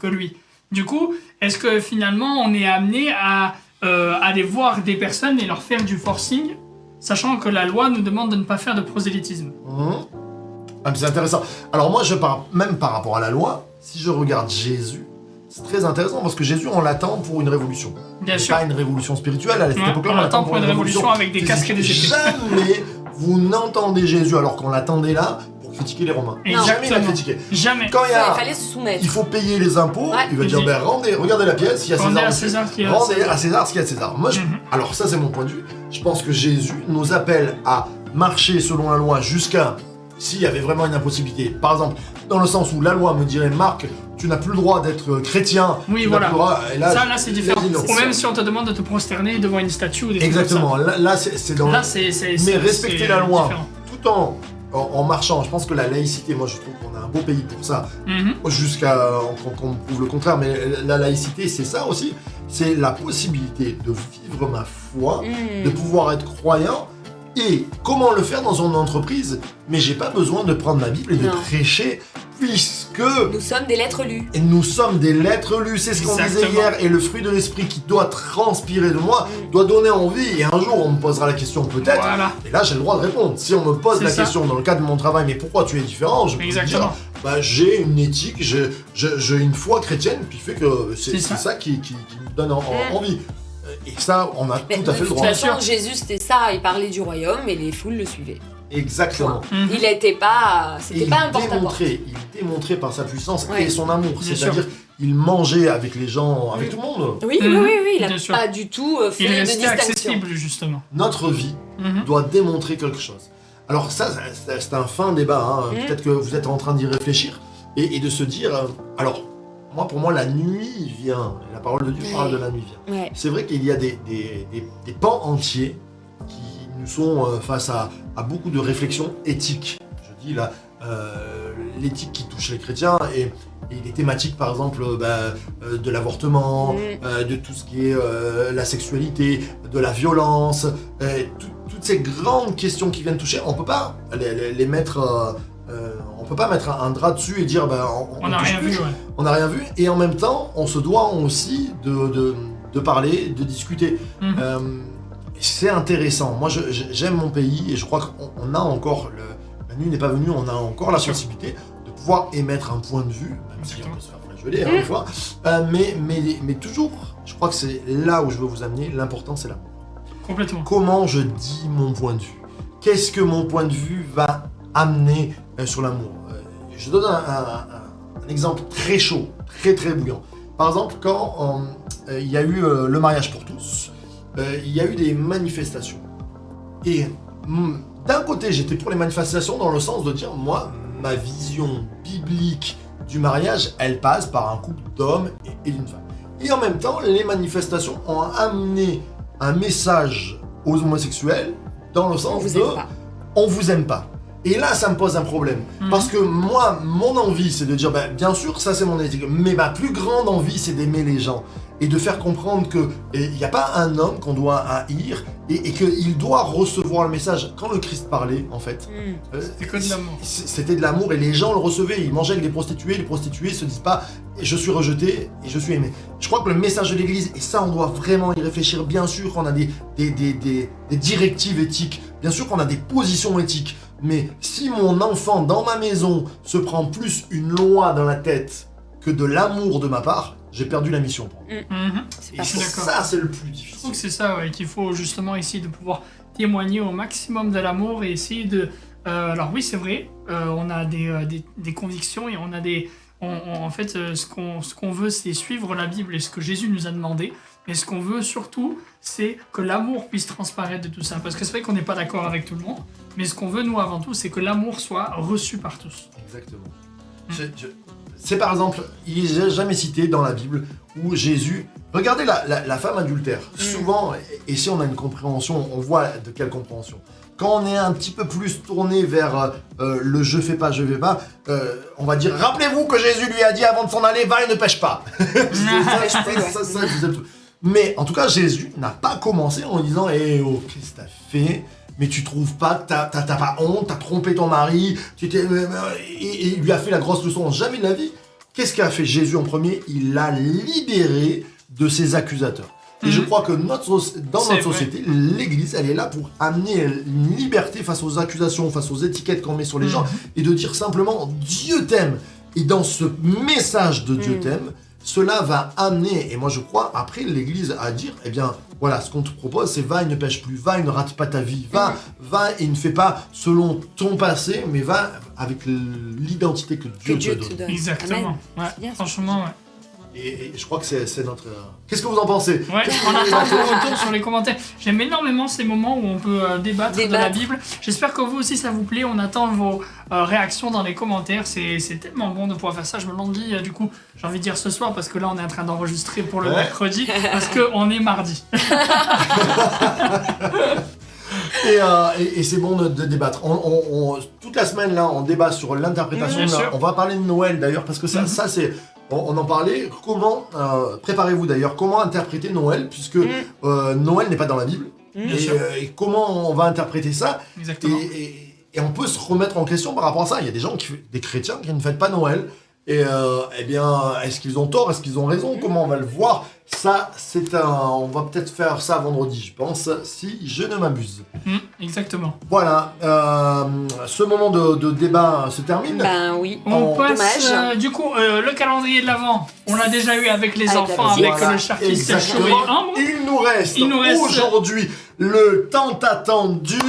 Speaker 3: que lui. Du coup, est-ce que finalement on est amené à aller voir des personnes et leur faire du forcing, sachant que la loi nous demande de ne pas faire de prosélytisme?
Speaker 5: Ah, mais c'est intéressant. Alors moi, je parle même par rapport à la loi, si je regarde Jésus, c'est très intéressant parce que Jésus, on l'attend pour une révolution.
Speaker 3: Bien sûr.
Speaker 5: Pas une révolution spirituelle, à cette
Speaker 3: Ouais,
Speaker 5: époque-là,
Speaker 3: on l'attend pour une révolution avec des casques et des épées.
Speaker 5: Jamais vous n'entendez Jésus alors qu'on l'attendait là pour critiquer les Romains.
Speaker 6: Non.
Speaker 5: Jamais il a
Speaker 3: Exactement.
Speaker 5: critiqué.
Speaker 3: Jamais.
Speaker 5: Quand
Speaker 6: Il fallait se soumettre.
Speaker 5: il faut payer les impôts,
Speaker 6: Ouais.
Speaker 5: il va dire, ben regardez la pièce, il y a
Speaker 3: Rendez
Speaker 5: César.
Speaker 3: à
Speaker 5: dessus.
Speaker 3: César ce qu'il y a.
Speaker 5: Rendez à César ce qu'il y a de César. Moi,
Speaker 3: Mhm.
Speaker 5: alors ça c'est mon point de vue. Je pense que Jésus nous appelle à marcher selon la loi jusqu'à s'il y avait vraiment une impossibilité. Par exemple, dans le sens où la loi me dirait, Marc, tu n'as plus le droit d'être chrétien.
Speaker 3: Oui,
Speaker 5: tu n'as
Speaker 3: voilà.
Speaker 5: plus le droit. Et là,
Speaker 3: Ça, là, c'est différent.
Speaker 5: il a dit non.
Speaker 3: Ou même si on te demande de te prosterner devant une statue ou des trucs
Speaker 5: Exactement.
Speaker 3: comme
Speaker 5: Là, c'est dans.
Speaker 3: ça. Là, c'est
Speaker 5: Mais respecter
Speaker 3: c'est
Speaker 5: la loi
Speaker 3: différent.
Speaker 5: tout en marchant. Je pense que la laïcité, moi, je trouve qu'on a un beau pays pour ça.
Speaker 3: Mhm.
Speaker 5: Jusqu'à qu'on me prouve le contraire, mais la laïcité, c'est ça aussi. C'est la possibilité de vivre ma foi, de pouvoir être croyant. Et comment le faire dans une entreprise? Mais j'ai pas besoin de prendre ma Bible et de
Speaker 6: Non.
Speaker 5: prêcher, puisque
Speaker 6: Nous sommes des lettres lues.
Speaker 5: nous sommes des lettres lues. C'est ce qu'on disait
Speaker 3: Exactement.
Speaker 5: hier. Et le fruit de l'esprit qui doit transpirer de moi doit donner envie. Et un jour, on me posera la question peut-être.
Speaker 3: Voilà.
Speaker 5: Et là, j'ai le droit de répondre. Si on me pose
Speaker 3: C'est
Speaker 5: la
Speaker 3: ça.
Speaker 5: question dans le cadre de mon travail, mais pourquoi tu es différent? Je peux
Speaker 3: Exactement.
Speaker 5: dire, bah, j'ai une éthique, j'ai une foi chrétienne qui fait que c'est
Speaker 3: C'est ça.
Speaker 5: ça qui me donne envie. Et ça, on a
Speaker 6: Mais
Speaker 5: tout à fait
Speaker 6: de
Speaker 5: le
Speaker 6: toute
Speaker 5: droit.
Speaker 6: façon, Jésus, c'était ça. Il parlait du royaume et les foules le suivaient.
Speaker 5: Exactement.
Speaker 3: Mhm.
Speaker 6: Il n'était pas...
Speaker 5: Et
Speaker 6: C'était
Speaker 5: il
Speaker 6: pas un porte-à-porte.
Speaker 5: démontrait par sa puissance
Speaker 6: Ouais.
Speaker 5: et son amour.
Speaker 3: Bien
Speaker 5: C'est-à-dire, il mangeait avec les gens, avec tout le monde.
Speaker 6: Oui,
Speaker 3: Mhm.
Speaker 6: il
Speaker 3: Bien
Speaker 6: n'a
Speaker 3: sûr.
Speaker 6: pas du tout fait
Speaker 3: Il
Speaker 6: de
Speaker 3: restait
Speaker 6: distinction.
Speaker 3: accessible, justement.
Speaker 5: Notre vie
Speaker 3: Mhm.
Speaker 5: doit démontrer quelque chose. Alors ça, c'est un fin débat. Hein. Peut-être que vous êtes en train d'y réfléchir et de se dire... alors, pour moi, la nuit vient. La parole de Dieu parle de la nuit vient.
Speaker 6: Ouais.
Speaker 5: C'est vrai qu'il y a des pans entiers qui nous sont face à beaucoup de réflexions éthiques. Je dis là, l'éthique qui touche les chrétiens et les thématiques par exemple de l'avortement, de tout ce qui est la sexualité, de la violence, toutes ces grandes questions qui viennent toucher, on peut pas les mettre... on peut pas mettre un drap dessus et dire
Speaker 3: On n'a
Speaker 5: touche
Speaker 3: rien
Speaker 5: plus.
Speaker 3: vu, ouais.
Speaker 5: On n'a rien vu et en même temps on se doit aussi de parler, de discuter.
Speaker 3: Mhm.
Speaker 5: C'est intéressant. Moi j'aime mon pays et je crois qu'on a encore, la nuit n'est pas venue, on a encore la
Speaker 3: Bien sûr.
Speaker 5: possibilité de pouvoir émettre un point de vue, même si on
Speaker 3: Exactement.
Speaker 5: peut se faire flageoler des fois, mais toujours, je crois que c'est là où je veux vous amener, l'important c'est là.
Speaker 3: Complètement.
Speaker 5: Comment je dis mon point de vue? Qu'est-ce que mon point de vue va amener sur l'amour? Je donne un exemple très chaud, très très bouillant. Par exemple, quand il y a eu le mariage pour tous, il y a eu des manifestations. Et d'un côté, j'étais pour les manifestations dans le sens de dire, moi, ma vision biblique du mariage, elle passe par un couple d'hommes et d'une femme. Et en même temps, les manifestations ont amené un message aux homosexuels dans le
Speaker 6: On
Speaker 5: sens
Speaker 6: vous
Speaker 5: de
Speaker 6: aime pas.
Speaker 5: on vous aime pas. Et là, ça me pose un problème. Parce que moi, mon envie, c'est de dire, bien sûr, ça c'est mon éthique, mais ma plus grande envie, c'est d'aimer les gens. Et de faire comprendre qu'il n'y a pas un homme qu'on doit haïr et qu'il doit recevoir le message. Quand le Christ parlait, en fait,
Speaker 3: C'était que de l'amour.
Speaker 5: c'était de l'amour et les gens le recevaient. Ils mangeaient avec les prostituées se disent pas je suis rejeté et je suis aimé. Je crois que le message de l'Église, et ça on doit vraiment y réfléchir, bien sûr qu'on a des directives éthiques, bien sûr qu'on a des positions éthiques, mais si mon enfant dans ma maison se prend plus une loi dans la tête que de l'amour de ma part, j'ai perdu la mission pour moi.
Speaker 3: Mhm.
Speaker 6: C'est
Speaker 5: Et
Speaker 6: pas
Speaker 3: je suis d'accord.
Speaker 5: ça c'est le plus
Speaker 3: Je trouve
Speaker 5: difficile.
Speaker 3: que c'est ça, ouais, qu'il faut justement essayer de pouvoir témoigner au maximum de l'amour et essayer de... alors oui, c'est vrai, on a des convictions et on a des... en fait, ce qu'on veut, c'est suivre la Bible et ce que Jésus nous a demandé. Mais ce qu'on veut surtout, c'est que l'amour puisse transparaître de tout ça. Parce que c'est vrai qu'on n'est pas d'accord avec tout le monde, mais ce qu'on veut, nous, avant tout, c'est que l'amour soit reçu par tous.
Speaker 5: Exactement. C'est par exemple, il n'est jamais cité dans la Bible où Jésus... Regardez la femme adultère. Souvent, et si on a une compréhension, on voit de quelle compréhension. Quand on est un petit peu plus tourné vers le je fais pas, on va dire rappelez-vous que Jésus lui a dit avant de s'en aller, va et ne pêche pas. Mais en tout cas, Jésus n'a pas commencé en disant eh oh, qu'est-ce que t'as fait? Mais tu trouves pas que t'as pas honte, t'as trompé ton mari, et il lui a fait la grosse leçon. Jamais de la vie. Qu'est-ce qu'a fait Jésus en premier? Il l'a libéré de ses accusateurs. Et je crois que dans notre société, l'Église, elle est là pour amener une liberté face aux accusations, face aux étiquettes qu'on met sur les gens, et de dire simplement Dieu t'aime. Et dans ce message de Dieu t'aime, cela va amener, et moi je crois, après l'Église à dire, eh bien, voilà, ce qu'on te propose, c'est va et ne pêche plus, va et ne rate pas ta vie, va et ne fais pas selon ton passé, mais va avec l'identité que Dieu te donne.
Speaker 3: Exactement. Ouais.
Speaker 6: Bien,
Speaker 3: Franchement, ouais.
Speaker 5: Et je crois que c'est notre... Qu'est-ce que vous en pensez?
Speaker 3: Ouais, on attend vos retours sur les commentaires. J'aime énormément ces moments où on peut débattre de la Bible. J'espère que vous aussi ça vous plaît. On attend vos réactions dans les commentaires. C'est tellement bon de pouvoir faire ça. Je me languis du coup, j'ai envie de dire ce soir parce que là on est en train d'enregistrer pour le mercredi parce qu'on est mardi.
Speaker 5: Et c'est bon de débattre. Toute la semaine là, on débat sur l'interprétation. On va parler de Noël d'ailleurs parce que ça c'est... On en parlait, comment, préparez-vous d'ailleurs, comment interpréter Noël, puisque Noël n'est pas dans la Bible, et comment on va interpréter ça,
Speaker 3: Exactement.
Speaker 5: Et on peut se remettre en question par rapport à ça. Il y a des gens, des chrétiens qui ne fêtent pas Noël, et eh bien, est-ce qu'ils ont tort, est-ce qu'ils ont raison, comment on va le voir? Ça, on va peut-être faire ça vendredi, je pense, si je ne m'abuse.
Speaker 3: Exactement.
Speaker 5: Voilà, ce moment de débat se termine.
Speaker 6: Ben oui.
Speaker 3: On passe du coup le calendrier de l'Avent. On l'a déjà eu avec les enfants, avec le chartiste Chloé et Ambre.
Speaker 5: Il nous reste aujourd'hui le tant attendu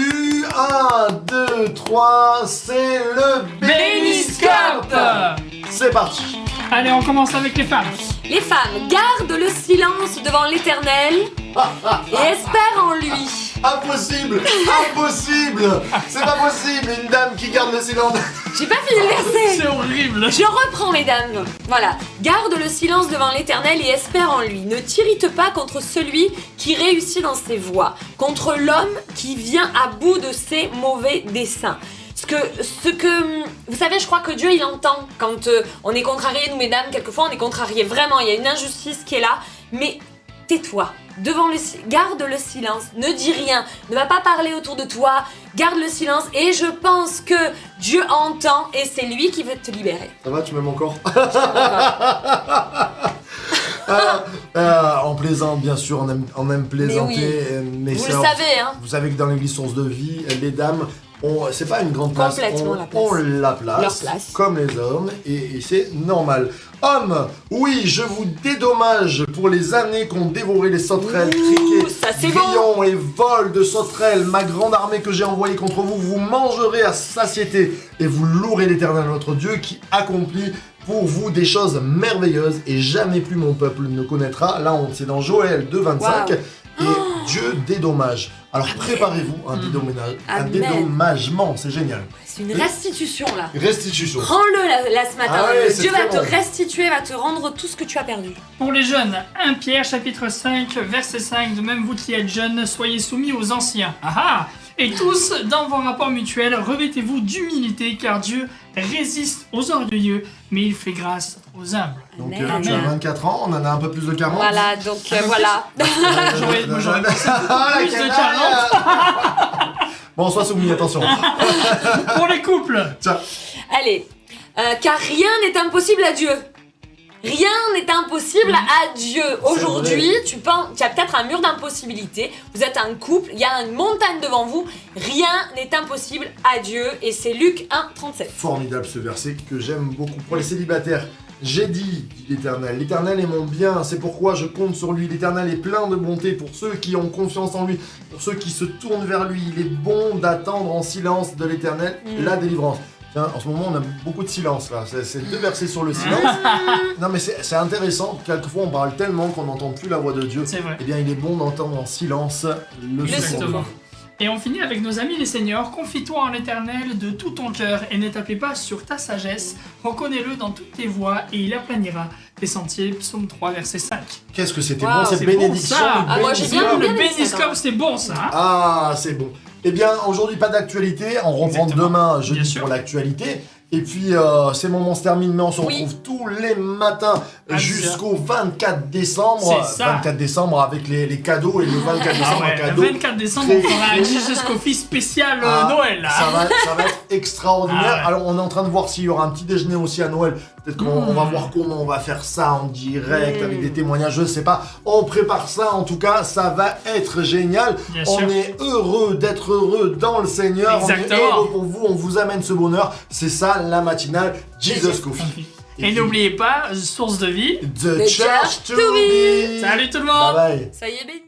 Speaker 5: 1, 2, 3, c'est le
Speaker 3: Béniscope.
Speaker 5: C'est parti.
Speaker 3: Allez, on commence avec les femmes.
Speaker 6: Les femmes gardent le silence devant l'Éternel et espèrent en lui.
Speaker 5: Impossible, impossible. C'est pas possible, une dame qui garde le silence.
Speaker 6: J'ai pas fini le verset.
Speaker 3: C'est horrible.
Speaker 6: Je reprends, mesdames. Voilà. Garde le silence devant l'Éternel et espère en lui. Ne t'irrite pas contre celui qui réussit dans ses voies, contre l'homme qui vient à bout de ses mauvais desseins. Ce que vous savez, je crois que Dieu il entend quand on est contrarié, nous mesdames, quelquefois on est contrarié, vraiment, il y a une injustice qui est là, mais tais-toi, garde le silence, ne dis rien, ne va pas parler autour de toi, garde le silence, et je pense que Dieu entend et c'est lui qui veut te libérer.
Speaker 5: Ça va, tu m'aimes encore? On plaisante, bien sûr, on aime plaisanter, mais
Speaker 6: vous le savez, hein.
Speaker 5: Vous savez que dans l'église Source de Vie, les dames, c'est pas une grande place,
Speaker 6: complètement la place.
Speaker 5: On la place,
Speaker 6: leur place,
Speaker 5: comme les hommes, et c'est normal. Hommes, oui, je vous dédommage pour les années qu'ont dévoré les sauterelles, criquets, grillons et vols de sauterelles. Ma grande armée que j'ai envoyée contre vous, vous mangerez à satiété, et vous louerez l'Éternel notre Dieu qui accomplit pour vous des choses merveilleuses, et jamais plus mon peuple ne connaîtra. Là, c'est dans Joël 2,25. Wow. Et Dieu dédommage. Alors préparez-vous un dédommagement, c'est génial.
Speaker 6: C'est une restitution là.
Speaker 5: Restitution.
Speaker 6: Prends-le là ce matin.
Speaker 5: Ah ouais,
Speaker 6: Dieu va te restituer, va te rendre tout ce que tu as perdu.
Speaker 3: Pour les jeunes, 1 Pierre chapitre 5, verset 5, de même vous qui êtes jeunes, soyez soumis aux anciens. Et tous, dans vos rapports mutuels, revêtez-vous d'humilité, car Dieu résiste aux orgueilleux, mais il fait grâce aux humbles.
Speaker 5: Donc tu as 24 ans, on en a un peu plus de 40.
Speaker 6: Voilà, donc voilà.
Speaker 3: J'aurais pensé plus de 40.
Speaker 5: Bon, sois soumis, attention.
Speaker 3: Pour les couples.
Speaker 5: Tiens.
Speaker 6: Allez, car rien n'est impossible à Dieu. Rien n'est impossible à Dieu. Aujourd'hui, tu as peut-être un mur d'impossibilité. Vous êtes un couple, il y a une montagne devant vous. Rien n'est impossible à Dieu. Et c'est Luc 1,37.
Speaker 5: Formidable ce verset que j'aime beaucoup. Pour les célibataires, j'ai dit l'Éternel. L'Éternel est mon bien, c'est pourquoi je compte sur lui. L'Éternel est plein de bonté pour ceux qui ont confiance en lui, pour ceux qui se tournent vers lui. Il est bon d'attendre en silence de l'Éternel la délivrance. Tiens, en ce moment, on a beaucoup de silence là. C'est 2 versets sur le silence. Non, mais c'est intéressant. Quelquefois, on parle tellement qu'on n'entend plus la voix de Dieu.
Speaker 3: C'est vrai.
Speaker 5: Eh bien, il est bon d'entendre en silence le son.
Speaker 3: Et on finit avec nos amis les seigneurs. Confie-toi en l'Éternel de tout ton cœur et ne t'appuie pas sur ta sagesse. Reconnais-le dans toutes tes voies et il aplanira tes sentiers. Psaume 3, verset 5.
Speaker 5: Qu'est-ce que c'était bon cette bénédiction.
Speaker 3: Bon, moi j'ai bien le béniscope, c'est bon ça.
Speaker 5: Ah, c'est bon. Eh bien, aujourd'hui, pas d'actualité. On reprend
Speaker 3: Exactement.
Speaker 5: demain,
Speaker 3: Bien
Speaker 5: jeudi,
Speaker 3: sûr.
Speaker 5: pour l'actualité. Et puis, ces moments se terminent, mais on se
Speaker 6: Oui.
Speaker 5: retrouve tous les matins
Speaker 3: Ah,
Speaker 5: jusqu'au 24 décembre.
Speaker 3: C'est ça.
Speaker 5: 24 décembre avec les cadeaux et le 24
Speaker 3: Ah
Speaker 5: décembre,
Speaker 3: ouais,
Speaker 5: un
Speaker 3: le
Speaker 5: cadeau.
Speaker 3: 24 décembre, on fera un Jesus Coffee spécial
Speaker 5: Ah,
Speaker 3: Noël là.
Speaker 5: ça va être extraordinaire.
Speaker 3: Ah ouais.
Speaker 5: Alors, on est en train de voir s'il y aura un petit déjeuner aussi à Noël. Peut-être qu'on va voir comment on va faire ça en direct avec des témoignages, je sais pas. On prépare ça, en tout cas, ça va être génial.
Speaker 3: Bien
Speaker 5: On
Speaker 3: sûr.
Speaker 5: est heureux d'être heureux dans le Seigneur. On est
Speaker 3: Exactement.
Speaker 5: heureux pour vous, on vous amène ce bonheur. C'est ça, la matinale Jesus Coffee.
Speaker 3: Et
Speaker 5: puis,
Speaker 3: n'oubliez pas, source de vie.
Speaker 5: The Church to be.
Speaker 3: Salut tout le monde.
Speaker 5: Bye bye.
Speaker 6: Ça y est, béni.